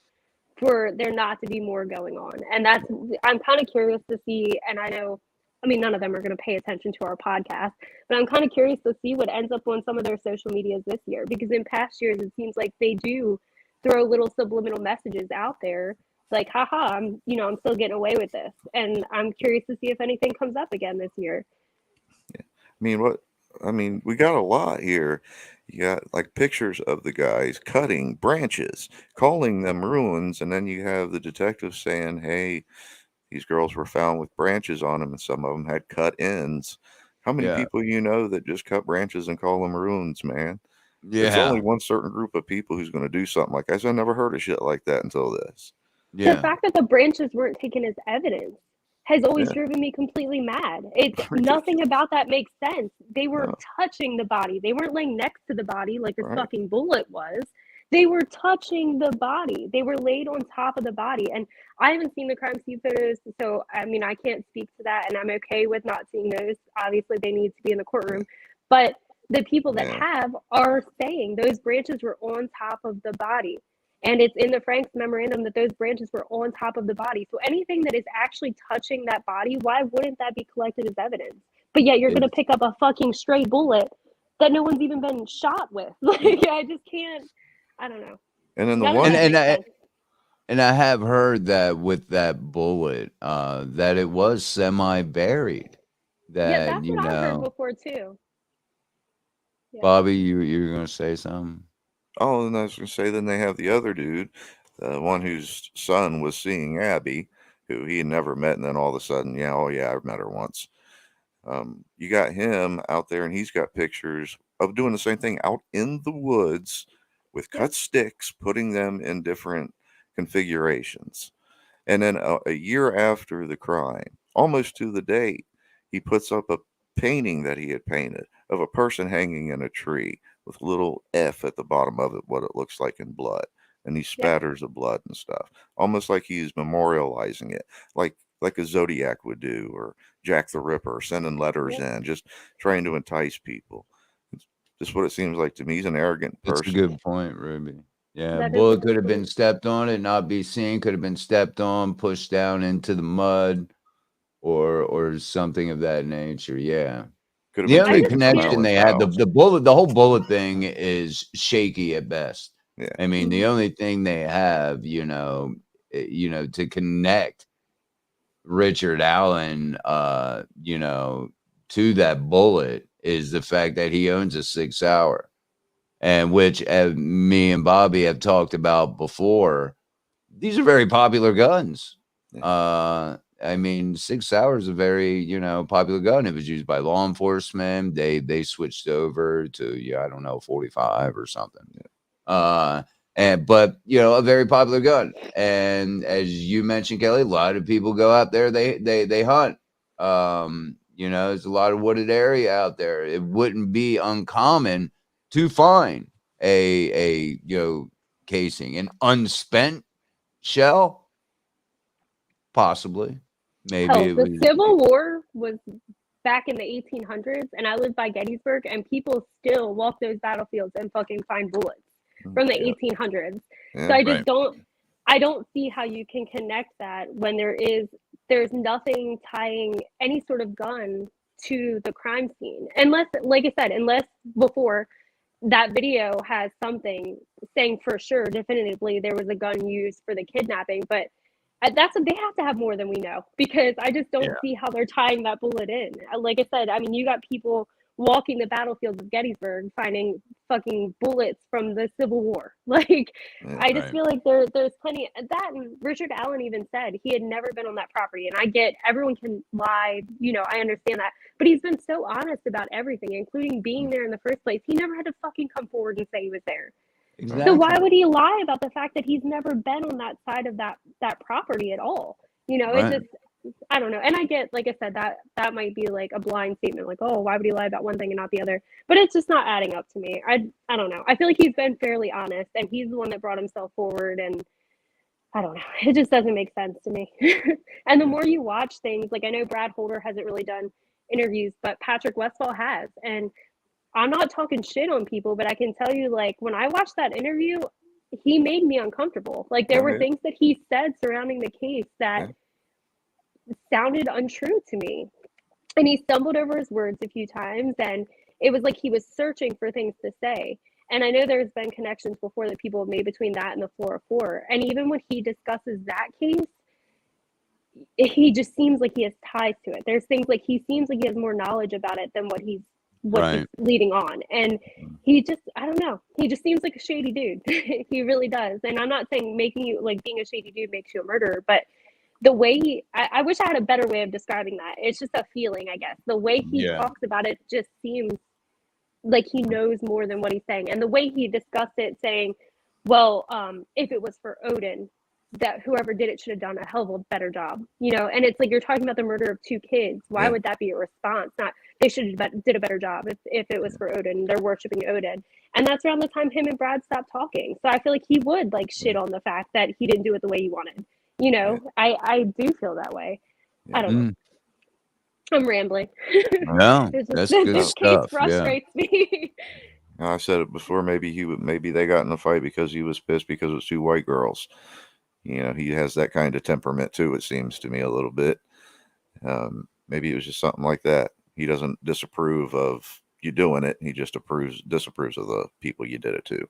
for there not to be more going on. And that's, I'm kind of curious to see, and I know, I mean, none of them are going to pay attention to our podcast, but I'm kind of curious to see what ends up on some of their social medias this year, because in past years, it seems like they do throw little subliminal messages out there like, haha, I'm still getting away with this. And I'm curious to see if anything comes up again this year.
We got a lot here. You got like pictures of the guys cutting branches, calling them ruins, and then you have the detectives saying, hey, these girls were found with branches on them, and some of them had cut ends. How many people that just cut branches and call them ruins, man? There's only one certain group of people who's going to do something like that. I never heard of shit like that until this.
The fact that the branches weren't taken as evidence has always driven me completely mad. It's nothing about that makes sense. They were touching the body. They weren't laying next to the body like this fucking bullet was. They were touching the body. They were laid on top of the body. And I haven't seen the crime scene photos, so I mean, I can't speak to that, and I'm okay with not seeing those. Obviously, they need to be in the courtroom. But the people that have are saying those branches were on top of the body. And it's in the Frank's memorandum that those branches were on top of the body. So anything that is actually touching that body, why wouldn't that be collected as evidence? But yet you're going to pick up a fucking stray bullet that no one's even been shot with. Like, I just can't, I don't know.
And then the one,
and I have heard that with that bullet, that it was semi-buried. That,
that's what I've heard before too.
Bobby, you're going to say something?
Oh, and I was going to say, then they have the other dude, the one whose son was seeing Abby, who he had never met, and then all of a sudden, I've met her once. You got him out there, and he's got pictures of doing the same thing out in the woods with cut sticks, putting them in different configurations. And then a year after the crime, almost to the date, he puts up a painting that he had painted of a person hanging in a tree with a little F at the bottom of it, what it looks like in blood. And he spatters of blood and stuff, almost like he's memorializing it, like a Zodiac would do, or Jack the Ripper, sending letters in, just trying to entice people. It's just what it seems like to me. He's an arrogant person.
That's a good point, Ruby. Yeah, bullet could have been stepped on, it not be seen, could have been stepped on, pushed down into the mud, or something of that nature. Yeah. The only connection they had, the whole bullet thing is shaky at best.
Yeah.
I mean, the only thing they have, to connect Richard Allen, to that bullet is the fact that he owns a 6 Sauer, and which me and Bobby have talked about before. These are very popular guns.
Yeah.
I mean, 6 Sauer is a very, popular gun. It was used by law enforcement. They switched over to, I don't know, 45 or something. But a very popular gun. And as you mentioned, Kelly, a lot of people go out there, they hunt. There's a lot of wooded area out there. It wouldn't be uncommon to find a casing, an unspent shell, possibly. Maybe
the Civil War was back in the 1800s, and I lived by Gettysburg, and people still walk those battlefields and fucking find bullets from the 1800s. So I just don't see how you can connect that when there's nothing tying any sort of gun to the crime scene. Unless, like I said, unless before that video has something saying for sure, definitively, there was a gun used for the kidnapping. But that's they have to have more than we know, because I just don't see how they're tying that bullet in. Like I said, I mean, you got people walking the battlefields of Gettysburg finding fucking bullets from the Civil War. Like, I just feel like there's plenty that. And Richard Allen even said he had never been on that property. And I get everyone can lie, you know, I understand that, but he's been so honest about everything, including being there in the first place. He never had to fucking come forward and say he was there.
Exactly.
So why would he lie about the fact that he's never been on that side of that property at all? You know, it just, I don't know. And I get, like I said, that might be like a blind statement, like, oh, why would he lie about one thing and not the other? But it's just not adding up to me. I don't know. I feel like he's been fairly honest, and he's the one that brought himself forward, and I don't know. It just doesn't make sense to me. And the more you watch things, like I know Brad Holder hasn't really done interviews, but Patrick Westphal has. And I'm not talking shit on people, but I can tell you, like, when I watched that interview, he made me uncomfortable. Like, there were things that he said surrounding the case that sounded untrue to me. And he stumbled over his words a few times, and it was like he was searching for things to say. And I know there's been connections before that people have made between that and the 404. And even when he discusses that case, he just seems like he has ties to it. There's things like he seems like he has more knowledge about it than what he's leading on. And he just, I don't know, he just seems like a shady dude. He really does. And I'm not saying making you, like, being a shady dude makes you a murderer, but the way I wish I had a better way of describing that. It's just a feeling, I guess. The way he talks about it just seems like he knows more than what he's saying. And the way he discussed it, saying, well, if it was for Odin, that whoever did it should have done a hell of a better job, you know. And it's like, you're talking about the murder of 2 kids. Why would that be a response? Not they should have did a better job if it was for Odin. They're worshiping Odin. And that's around the time him and Brad stopped talking. So I feel like he would, like, shit on the fact that he didn't do it the way he wanted. You know, I do feel that way. I don't know. I'm rambling.
No, that's good
this
stuff.
Case frustrates me.
I said it before. Maybe they got in a fight because he was pissed because it was 2 white girls. You know, he has that kind of temperament too. It seems to me a little bit. Maybe it was just something like that. He doesn't disapprove of you doing it. He just disapproves of the people you did it to.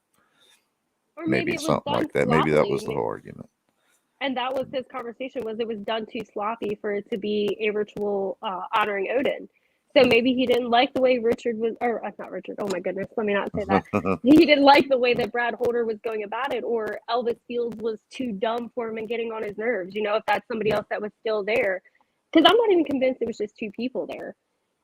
Or
maybe it's something like that. Maybe that was the whole argument.
And that was his conversation, was it was done too sloppy for it to be a ritual honoring Odin. So maybe he didn't like the way Richard was, or not Richard, oh my goodness, let me not say that. He didn't like the way that Brad Holder was going about it, or Elvis Fields was too dumb for him and getting on his nerves, you know, if that's somebody else that was still there. Because I'm not even convinced it was just 2 people there.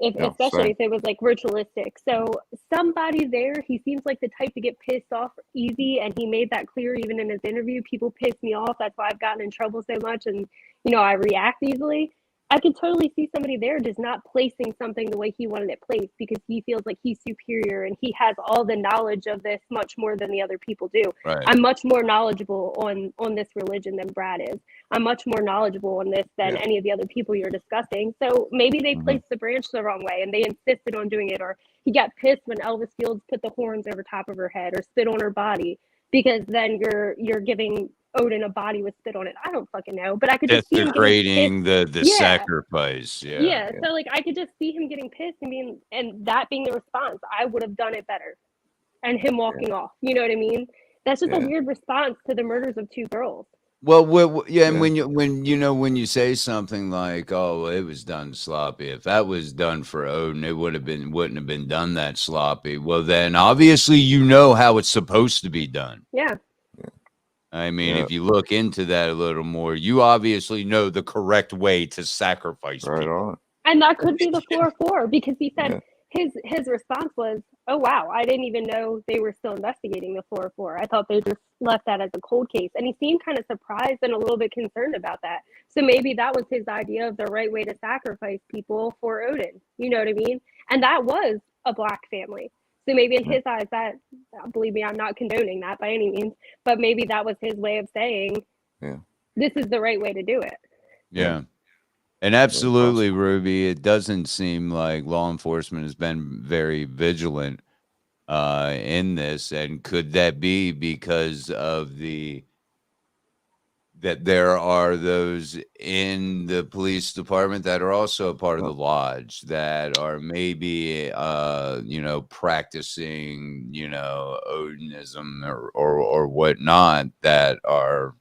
Especially if it was like ritualistic. So somebody there, he seems like the type to get pissed off easy, and he made that clear even in his interview. People piss me off. That's why I've gotten in trouble so much, and you know, I react easily. I could totally see somebody there just not placing something the way he wanted it placed because he feels like he's superior and he has all the knowledge of this much more than the other people do.
Right.
I'm much more knowledgeable on this religion than Brad is. I'm much more knowledgeable on this than any of the other people you're discussing. So maybe they placed the branch the wrong way and they insisted on doing it, or he got pissed when Elvis Fields put the horns over top of her head or spit on her body, because then you're giving Odin a body with spit on it. I don't fucking know, but I could just see him
desecrating the sacrifice. Yeah.
So like I could just see him getting pissed and that being the response. I would have done it better, and him walking off. You know what I mean? That's just a weird response to the murders of 2 girls.
Well, and when you say something like, "Oh, it was done sloppy," if that was done for Odin, it wouldn't have been done that sloppy. Well, then obviously you know how it's supposed to be done.
Yeah.
I mean, if you look into that a little more, you obviously know the correct way to sacrifice people.
On.
And that could be the 4-4, because he said his response was, "Oh wow, I didn't even know they were still investigating the 4-4. I thought they just left that as a cold case." And he seemed kind of surprised and a little bit concerned about that. So maybe that was his idea of the right way to sacrifice people for Odin. You know what I mean? And that was a Black family. So maybe in his eyes, that, believe me, I'm not condoning that by any means, but maybe that was his way of saying, this is the right way to do it.
Yeah. And absolutely, Ruby, it doesn't seem like law enforcement has been very vigilant in this. And could that be because of the that there are those in the police department that are also a part of the lodge that are maybe practicing Odinism or whatnot, that are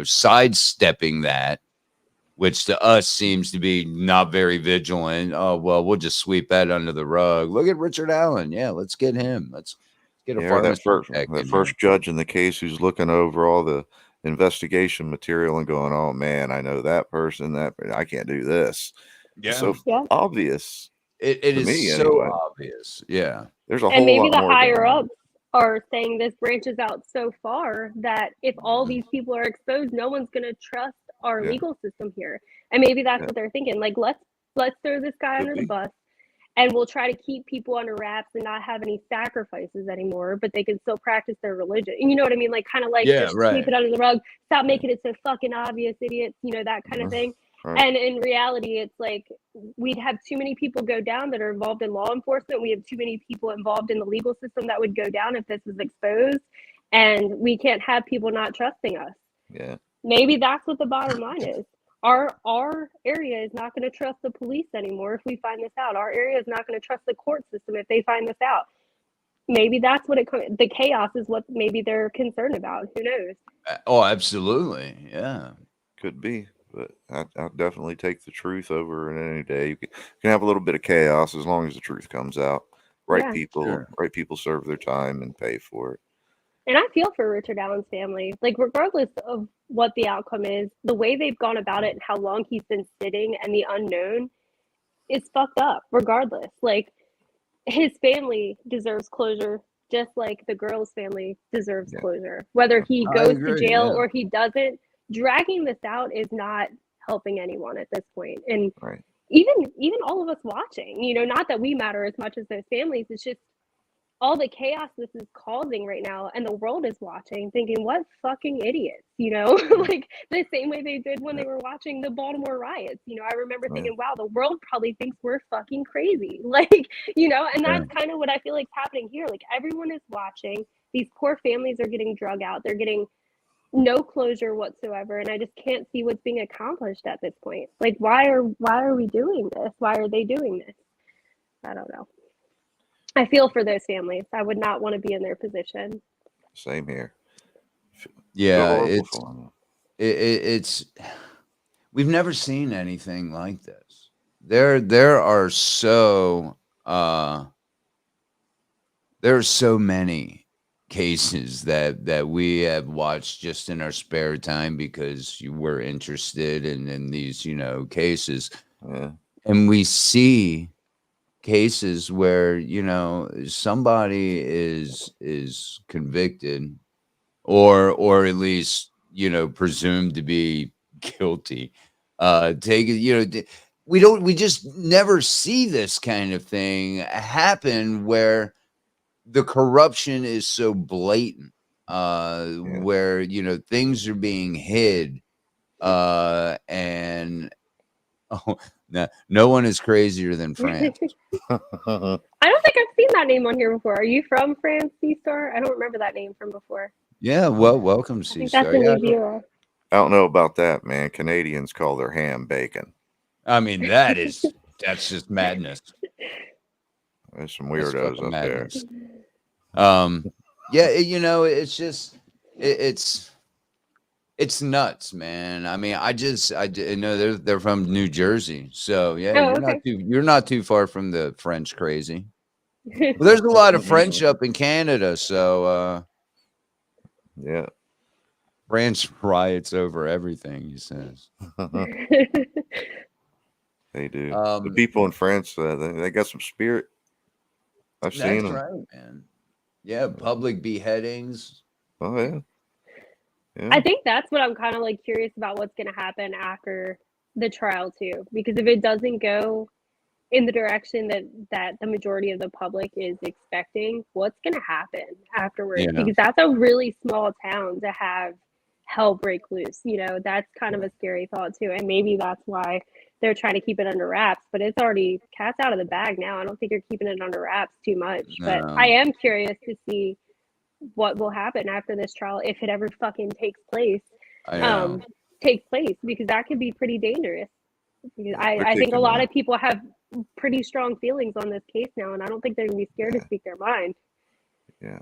sidestepping that, which to us seems to be not very vigilant. Oh, well, we'll just sweep that under the rug. Look at Richard Allen. Yeah, let's get him. Let's get a
Yeah,
pharmacy tech
that
in here.
first judge in the case who's looking over all the investigation material and going, "Oh man, I know that person. That I can't do this." It's so
Yeah.
obvious
It
to
is
me,
so
anyway.
obvious. Yeah.
There's a
And
whole
maybe
lot
the
more going
higher
on.
ups are saying this branches out so far that if all these people are exposed, no one's going to trust our
Yeah.
legal system here. And maybe that's
Yeah.
what they're thinking. Like, let's throw this guy
Could
under
be.
the bus, and we'll try to keep people under wraps and not have any sacrifices anymore, but they can still practice their religion. You know what I mean? Like, kind of like
Yeah,
just
right.
sweep it under the rug, stop making it so fucking obvious, idiots, that kind of thing.
Right.
And in reality, it's like we'd have too many people go down that are involved in law enforcement. We have too many people involved in the legal system that would go down if this was exposed. And we can't have people not trusting us.
Yeah.
Maybe that's what the bottom line is. Our area is not going to trust the police anymore if we find this out. Our area is not going to trust the court system if they find this out. Maybe that's what the chaos is what maybe they're concerned about. Who knows?
Oh, absolutely. Yeah.
Could be, but I'll definitely take the truth over in any day. You can have a little bit of chaos as long as the truth comes out. Right
Yeah.
people,
Sure.
right people serve their time and pay for it.
And I feel for Richard Allen's family. Like, regardless of what the outcome is, the way they've gone about it and how long he's been sitting and the unknown is fucked up, regardless. Like, his family deserves closure, just like the girl's family deserves closure. Whether he
I
goes
agree,
to jail
yeah.
or he doesn't, dragging this out is not helping anyone at this point. And
Right.
even all of us watching, not that we matter as much as those families, it's just all the chaos this is causing right now, and the world is watching thinking, what fucking idiots, like the same way they did when they were watching the Baltimore riots. I remember thinking, wow, the world probably thinks we're fucking crazy. Like, and that's kind of what I feel like is happening here. Like, everyone is watching. These poor families are getting drug out. They're getting no closure whatsoever, and I just can't see what's being accomplished at this point. Like, why are we doing this? Why are they doing this? I don't know. I feel for those families. I would not want to be in their position.
Same here.
Yeah,
Feel horrible
it's
for 'em.
it's we've never seen anything like this. There are so many cases that we have watched just in our spare time because you were interested in these cases,
Yeah.
and we see cases where somebody is convicted or at least presumed to be guilty. We just never see this kind of thing happen where the corruption is so blatant, where things are being hid, and no one is crazier than France.
I don't think I've seen that name on here before. Are you from France, C-Star? I don't remember that name from before.
Yeah, well, welcome,
I think
C-Star.
that's a
Yeah,
new viewer.
I don't know about that, man. Canadians call their ham bacon.
I mean, that's just madness.
There's some
That's
weirdos
fucking
up there.
madness. Yeah, it's just it's nuts, man. I mean, I know they're from New Jersey, so yeah,
Oh, okay.
you're not too far from the French crazy. Well, there's a lot of French up in Canada, so
Yeah.
France riots over everything, he says.
They do. The people in France, they got some spirit. I've seen
That's
them.
right, man. Yeah, public beheadings.
Oh yeah. Yeah.
I think that's what I'm kind of like curious about what's going to happen after the trial too, because if it doesn't go in the direction that the majority of the public is expecting, what's going to happen afterwards?
Yeah.
Because that's a really small town to have hell break loose. That's kind of a scary thought too, and maybe that's why they're trying to keep it under wraps. But it's already cat's out of the bag now. I don't think you're keeping it under wraps too much. But
No.
I am curious to see what will happen after this trial, if it ever fucking takes place.
I know.
take place, because that could be pretty dangerous. Because
They're
I think a
kicking
lot
the-
of people have pretty strong feelings on this case now, and I don't think they're gonna be scared to speak their mind.
Yeah.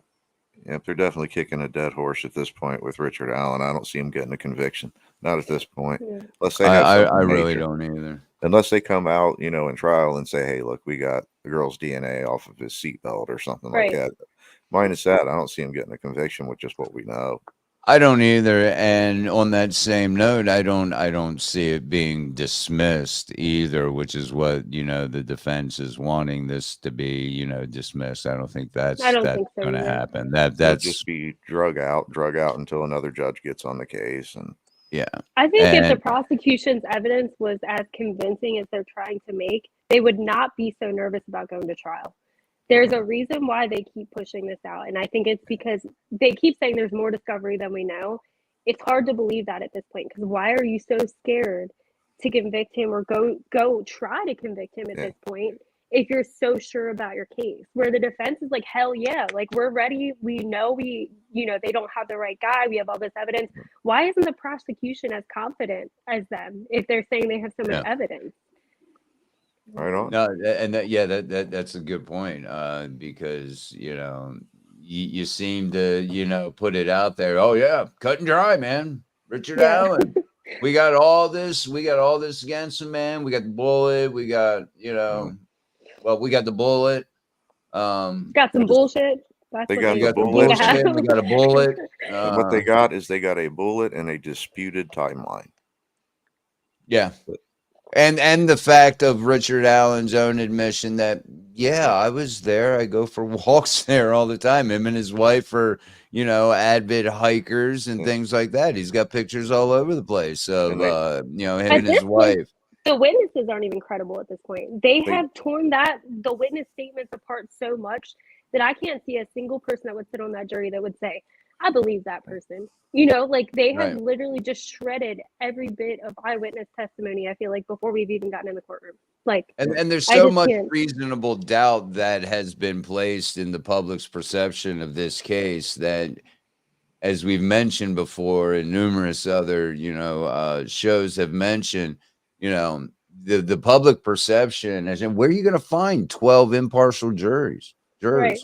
Yep, they're definitely kicking a dead horse at this point with Richard Allen. I don't see him getting a conviction. Not at this point.
Yeah.
Unless they have something
I really
major.
don't either.
Unless they come out, in trial and say, hey, look, we got the girl's DNA off of his seatbelt or something like
Right.
that. Minus that, I don't see him getting a conviction with just what we know.
I don't either. And on that same note, I don't see it being dismissed either, which is what, the defense is wanting this to be, dismissed. I don't think that's
I don't think so
going to
either.
happen.
They'll
That's
just be drug out until another judge gets on the case. And
yeah.
I think if the
And
prosecution's evidence was as convincing as they're trying to make, they would not be so nervous about going to trial. There's a reason why they keep pushing this out, and I think it's because they keep saying there's more discovery than we know. It's hard to believe that at this point, because why are you so scared to convict him or go try to convict him at this point if you're so sure about your case? Where the defense is like, hell yeah, like we're ready. We know they don't have the right guy. We have all this evidence. Why isn't the prosecution as confident as them if they're saying they have so much evidence?
right on.
no, and that's a good point. Because you seem to put it out there. Oh yeah, cut and dry, man. Richard Allen. We got all this against him, man. We got the bullet. We got well, we got the bullet.
Got some bullshit. That's
They
what
got
We
the
got the
bullet.
bullshit. We got a bullet.
And what they got is they got a bullet and a disputed timeline.
Yeah. And the fact of Richard Allen's own admission that, I was there. I go for walks there all the time. Him and his wife are, avid hikers and things like that. He's got pictures all over the place of, him and his wife.
The witnesses aren't even credible at this point. They have torn the witness statements apart so much that I can't see a single person that would sit on that jury that would say, I believe that person. They have literally just shredded every bit of eyewitness testimony, I feel like, before we've even gotten in the courtroom.
And there's so much reasonable doubt that has been placed in the public's perception of this case that, as we've mentioned before, and numerous other, shows have mentioned, the public perception, and where are you going to find 12 impartial jurors?
Right.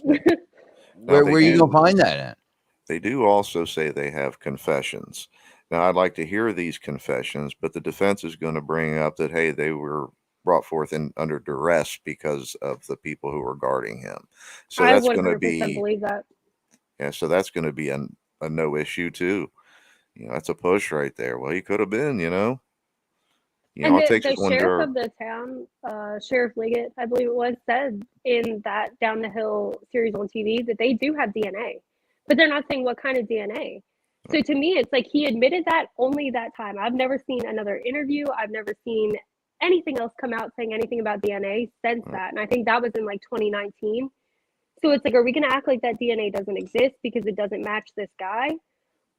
Where are you going to find that at?
They do also say they have confessions. Now, I'd like to hear these confessions, but the defense is going to bring up that, hey, they were brought forth under duress because of the people who were guarding him. So that's going to be,
believe that.
Yeah, so that's going to be a no issue too. That's a push right there. Well, he could have been,
And the sheriff of the town, Sheriff Liggett, I believe it was, said in that Down the Hill series on TV that they do have DNA, but they're not saying what kind of DNA. So to me, it's like he admitted that only that time. I've never seen another interview. I've never seen anything else come out saying anything about DNA since that. And I think that was in 2019. So it's like, are we going to act like that DNA doesn't exist because it doesn't match this guy?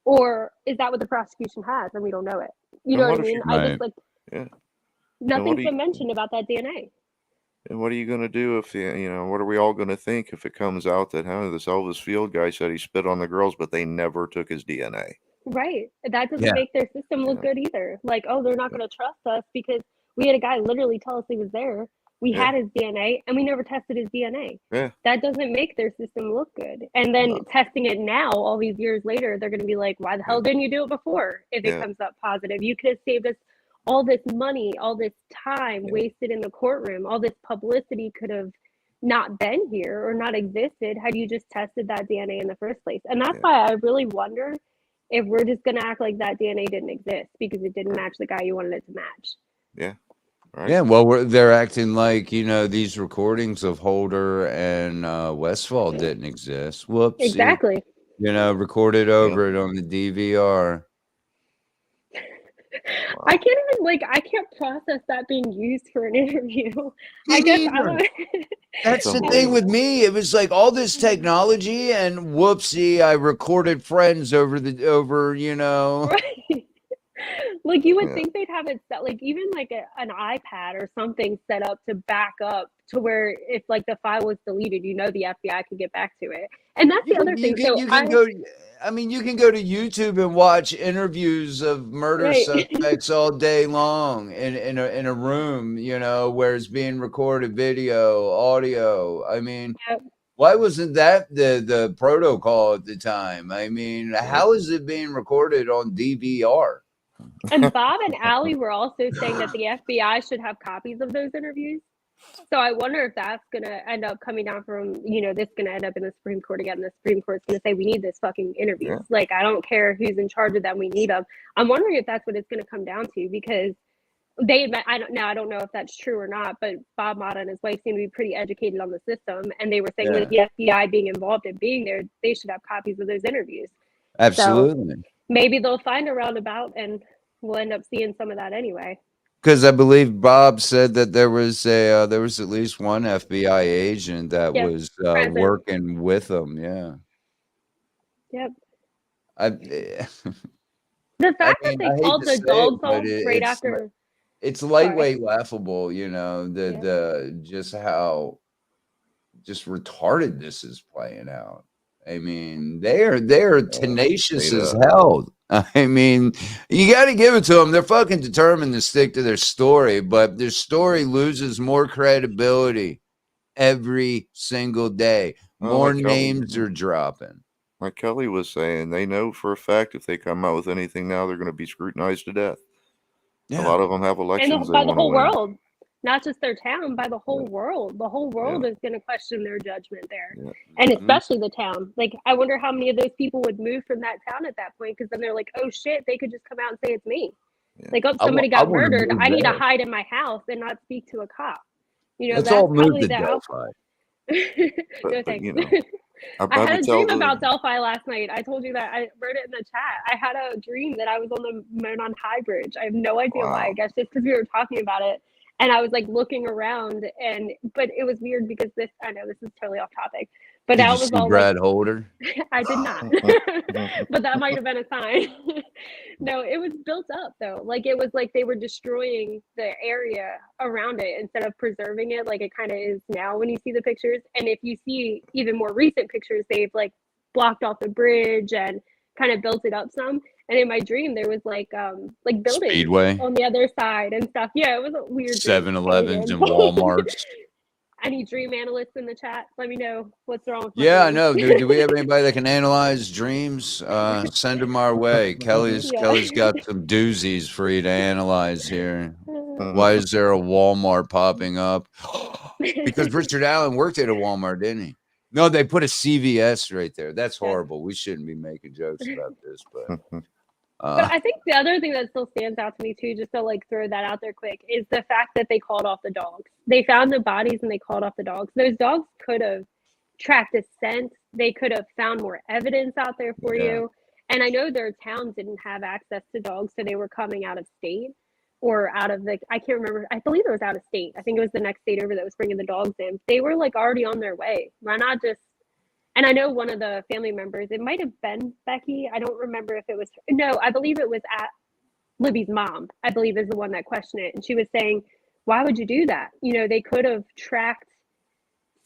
Or is that what the prosecution has and we don't know it? You know what I mean? I just nothing's been mentioned about that DNA.
And what are you going to do if, what are we all going to think if it comes out that this Elvis Field guy said he spit on the girls, but they never took his DNA?
Right. That doesn't make their system look good either. Like, oh, they're not going to trust us because we had a guy literally tell us he was there. We had his DNA and we never tested his DNA.
Yeah.
That doesn't make their system look good. And then testing it now, all these years later, they're going to be like, why the hell didn't you do it before? If it comes up positive, you could have saved us all this money, all this time wasted in the courtroom, all this publicity could have not been here or not existed had you just tested that DNA in the first place. And that's why I really wonder if we're just going to act like that DNA didn't exist because it didn't match the guy you wanted it to match.
Yeah. Right.
Yeah, well, they're acting like, these recordings of Holder and Westfall didn't exist. Whoops.
Exactly.
Recorded over it on the DVR.
I can't even I can't process that being used for an interview. I guess I don't.
That's the thing with me. It was like all this technology and whoopsie, I recorded friends over.
Right. Like you would think they'd have it set, like even like an iPad or something set up to back up to where if like the file was deleted, you know, the FBI could get back to it. And that's the other thing.
You can go. I mean, you can go to YouTube and watch interviews of murder
Right.
suspects all day long in a room, you know, where it's being recorded, video, audio. I mean,
Yep.
why wasn't that the protocol at the time? I mean, how is it being recorded on DVR?
And Bob and Allie were also saying that the FBI should have copies of those interviews. So I wonder if that's going to end up coming down from, you know, this going to end up in the Supreme Court again. The Supreme Court's going to say, we need this fucking interviews.
Yeah.
Like, I don't care who's in charge of them. We need them. I'm wondering if that's what it's going to come down to, because I don't know if that's true or not, but Bob Mata and his wife seem to be pretty educated on the system. And they were saying with the FBI being involved and being there, they should have copies of those interviews.
Absolutely.
So maybe they'll find a roundabout and we'll end up seeing some of that anyway.
Because I believe Bob said that there was at least one FBI agent that was working with them. Yeah.
Yep.
The
fact that they called the dogs off right after.
It's lightweight laughable, you know, just how just retarded this is playing out. I mean, they're tenacious as hell. I mean, you got to give it to them. They're fucking determined to stick to their story, but their story loses more credibility every single day. More names are dropping.
Like Kelly was saying, they know for a fact if they come out with anything now, they're going to be scrutinized to death. Yeah. A lot of them have elections.
And by the whole world. Not just their town, by the whole world. The whole world is going to question their judgment there. Yeah. And especially the town. Like, I wonder how many of those people would move from that town at that point, because then they're like, oh shit, they could just come out and say it's me. Yeah. Like, oh, somebody got murdered. I need to hide in my house and not speak to a cop. You know,
that's all moved to Delphi.
No thanks. You know, I had a dream about Delphi last night. I told you that. I wrote it in the chat. I had a dream that I was on the Monon High Bridge. I have no idea why. I guess just because we were talking about it. And I was like looking around, but it was weird because I know this is totally off topic, but
did
that
you
was
see
all
Brad Holder?
I did not, but that might have been a sign. No, it was built up though. Like it was like they were destroying the area around it instead of preserving it, like it kind of is now when you see the pictures. And if you see even more recent pictures, they've like blocked off the bridge and kind of built it up some. And in my dream, there was like buildings
Speedway
on the other side and stuff. Yeah, it was a weird
7-Elevens and Walmarts.
Any dream analysts in the chat? Let me know what's wrong with
my I know. Do we have anybody that can analyze dreams? Send them our way. Kelly's got some doozies for you to analyze here. Why is there a Walmart popping up? Because Richard Allen worked at a Walmart, didn't he? No, they put a CVS right there. That's horrible. We shouldn't be making jokes about this, but
I think the other thing that still stands out to me too, just to like throw that out there quick, is the fact that they called off the dogs. They found the bodies and they called off the dogs. Those dogs could have tracked a scent. They could have found more evidence out there for you. And I know their town didn't have access to dogs, so they were coming out of state or out of I can't remember. I believe it was out of state. I think it was the next state over that was bringing the dogs in. They were like already on their way. Why not just? And I know one of the family members, it might have been Becky. I don't remember if it was, no, I believe it was at Libby's mom, I believe is the one that questioned it. And she was saying, why would you do that? You know, they could have tracked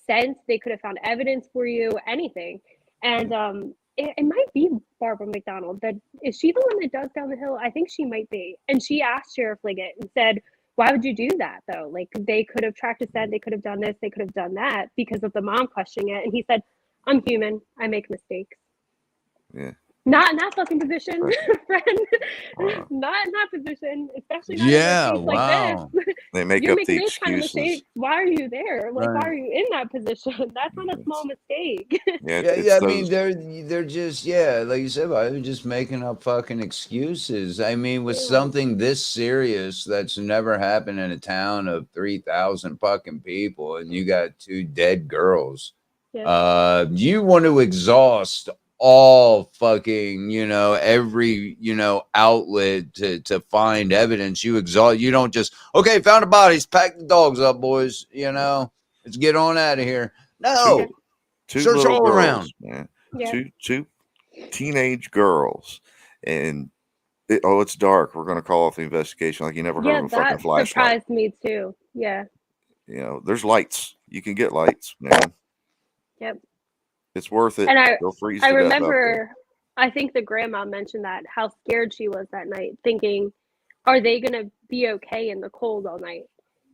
scents. They could have found evidence for you, anything. And it might be Barbara McDonald. Is she the one that does down the hill? I think she might be. And she asked Sheriff Liggett and said, why would you do that though? Like they could have tracked a scent. They could have done this. They could have done that because of the mom questioning it. And he said, I'm human. I make mistakes. Yeah. Not in that fucking position, friend. Wow. Not in that position, especially not in a case like this.
They make up the excuses.
Kind of why are you there? Like, why are you in that position? That's not a small mistake.
I mean, they're just like you said, they're just making up fucking excuses. I mean, with something this serious that's never happened in a town of 3,000 fucking people, and you got 2 dead girls. Yeah. You want to exhaust all fucking, every, outlet to find evidence. You don't just, okay, found the bodies, pack the dogs up, boys, let's get on out of here. No, search all around.
Man. Yeah. Two teenage girls, and it's dark. We're going to call off the investigation like you never heard of a fucking flashlight.
Surprised me too. Yeah.
There's lights you can get lights, man.
Yep.
It's worth it.
And
They'll freeze
I
to death out there.
remember, I think the grandma mentioned that, how scared she was that night, thinking, are they going to be okay in the cold all night?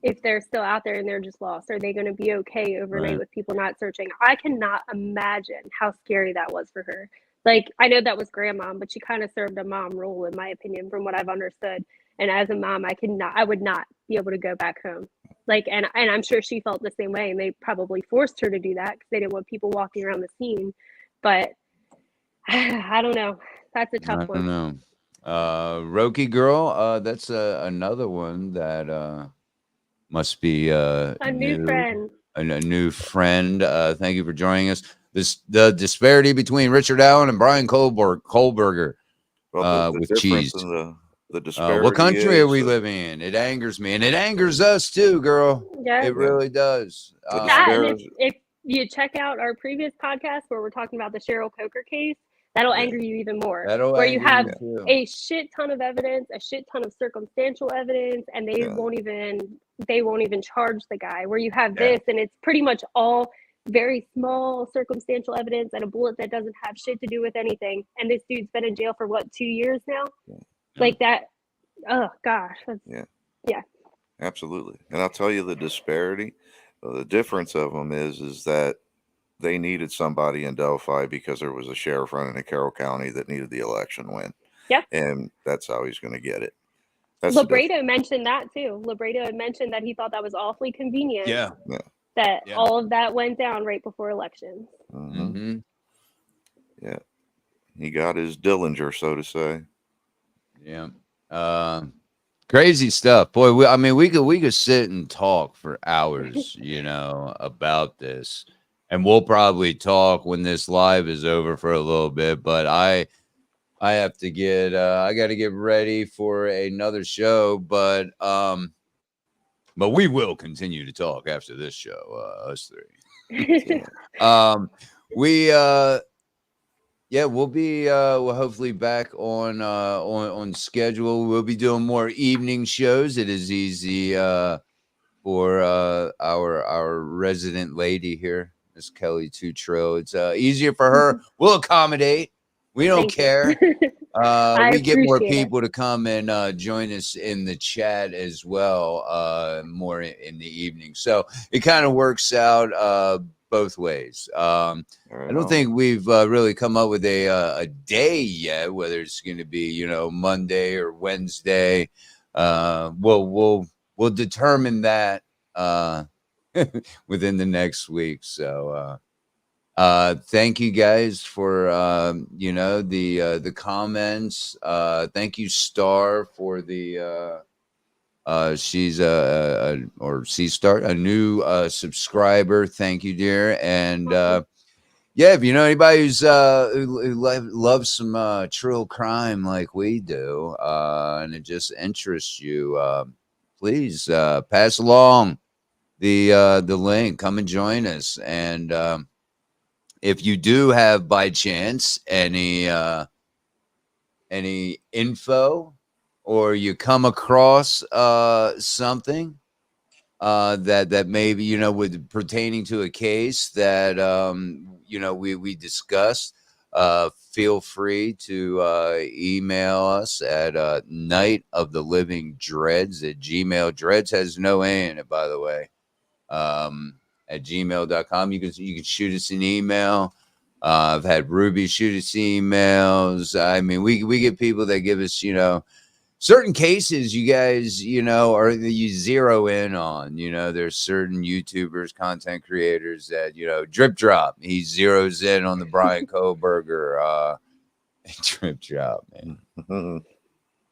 If they're still out there and they're just lost, are they going to be okay overnight
Right.
with people not searching? I cannot imagine how scary that was for her. Like, I know that was grandma, but she kind of served a mom role, in my opinion, from what I've understood. And as a mom, I would not be able to go back home. Like, and I'm sure she felt the same way, and they probably forced her to do that because they didn't want people walking around the scene. But I don't know. That's a tough
I
one.
don't know. Roki girl, that's another one that must be
A new friend.
a new friend. Thank you for joining us. The disparity between Richard Allen and Brian Kohlberger
Well, the
with
difference
cheese.
in the disparity.
What country are
is
we
that
living in? It angers me, and it angers us too, girl.
Yeah.
It really does.
The
That, and
disparity.
if you check out our previous podcast where we're talking about the Cheryl Coker case, that'll
Yeah.
anger you even more.
That'll
where you
anger
have
me too.
a shit ton of evidence, a shit ton of circumstantial evidence, and they
Yeah.
won't even charge the guy. Where you have
Yeah.
this, and it's pretty much all very small circumstantial evidence and a bullet that doesn't have shit to do with anything. And this dude's been in jail for what, 2 years now?
Yeah.
Like that. Oh gosh.
Absolutely. And I'll tell you the disparity. The difference of them is that they needed somebody in Delphi because there was a sheriff running in Carroll County that needed the election win.
Yep.
And that's how he's going to get it. That's the difference.
Labredo mentioned that too. Labredo had mentioned that he thought that was awfully convenient.
Yeah.
That
Yeah.
all of that went down right before elections.
Mhm.
Mm-hmm.
Yeah. He got his Dillinger, so to say.
Yeah. Crazy stuff. Boy, we could sit and talk for hours, about this. And we'll probably talk when this live is over for a little bit, but I have to get I got to get ready for another show, but we will continue to talk after this show, us three. We'll be we'll hopefully back on schedule. We'll be doing more evening shows. It is easy for our resident lady here, Miss Kelly Trill. It's easier for her. We'll accommodate. We don't care. We get more people to come and join us in the chat as well, more in the evening. So it kind of works out both ways. I don't think we've really come up with a day yet, whether it's going to be Monday or Wednesday. We'll determine that within the next week. So thank you guys for the comments. Thank you, Star, for the she's C-Star, a new subscriber. Thank you, dear. And if you know anybody who loves some Trill crime like we do, and it just interests you, please pass along the link. Come and join us. And if you do have by chance any info, or you come across something that maybe with pertaining to a case that we discussed, feel free to email us at nightoftheLivingDreads@gmail. Dreads has no A in it, by the way. At gmail.com. You can shoot us an email. I've had Ruby shoot us emails. I mean, we get people that give us, certain cases you guys, or you zero in on. There's certain YouTubers, content creators that, Drip Drop. He zeroes in on the Brian Kohlberger Drip Drop, man.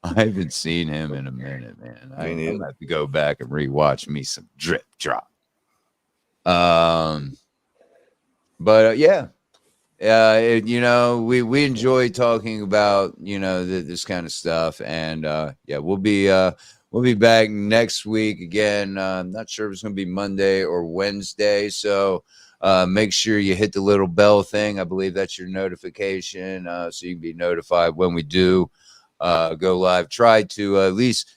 I haven't seen him in a minute, man. I'm gonna have to go back and rewatch me some Drip Drop. We enjoy talking about this kind of stuff, and we'll be back next week again. I'm not sure if it's gonna be Monday or Wednesday, so make sure you hit the little bell thing. I believe that's your notification, so you can be notified when we do go live. Try to at least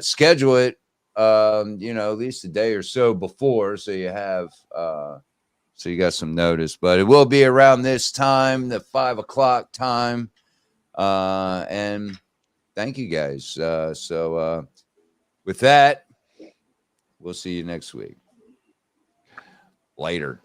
schedule it you know, at least a day or so before, so you have so you got some notice. But it will be around this time, the 5 o'clock time. And thank you guys. So with that, we'll see you next week. Later.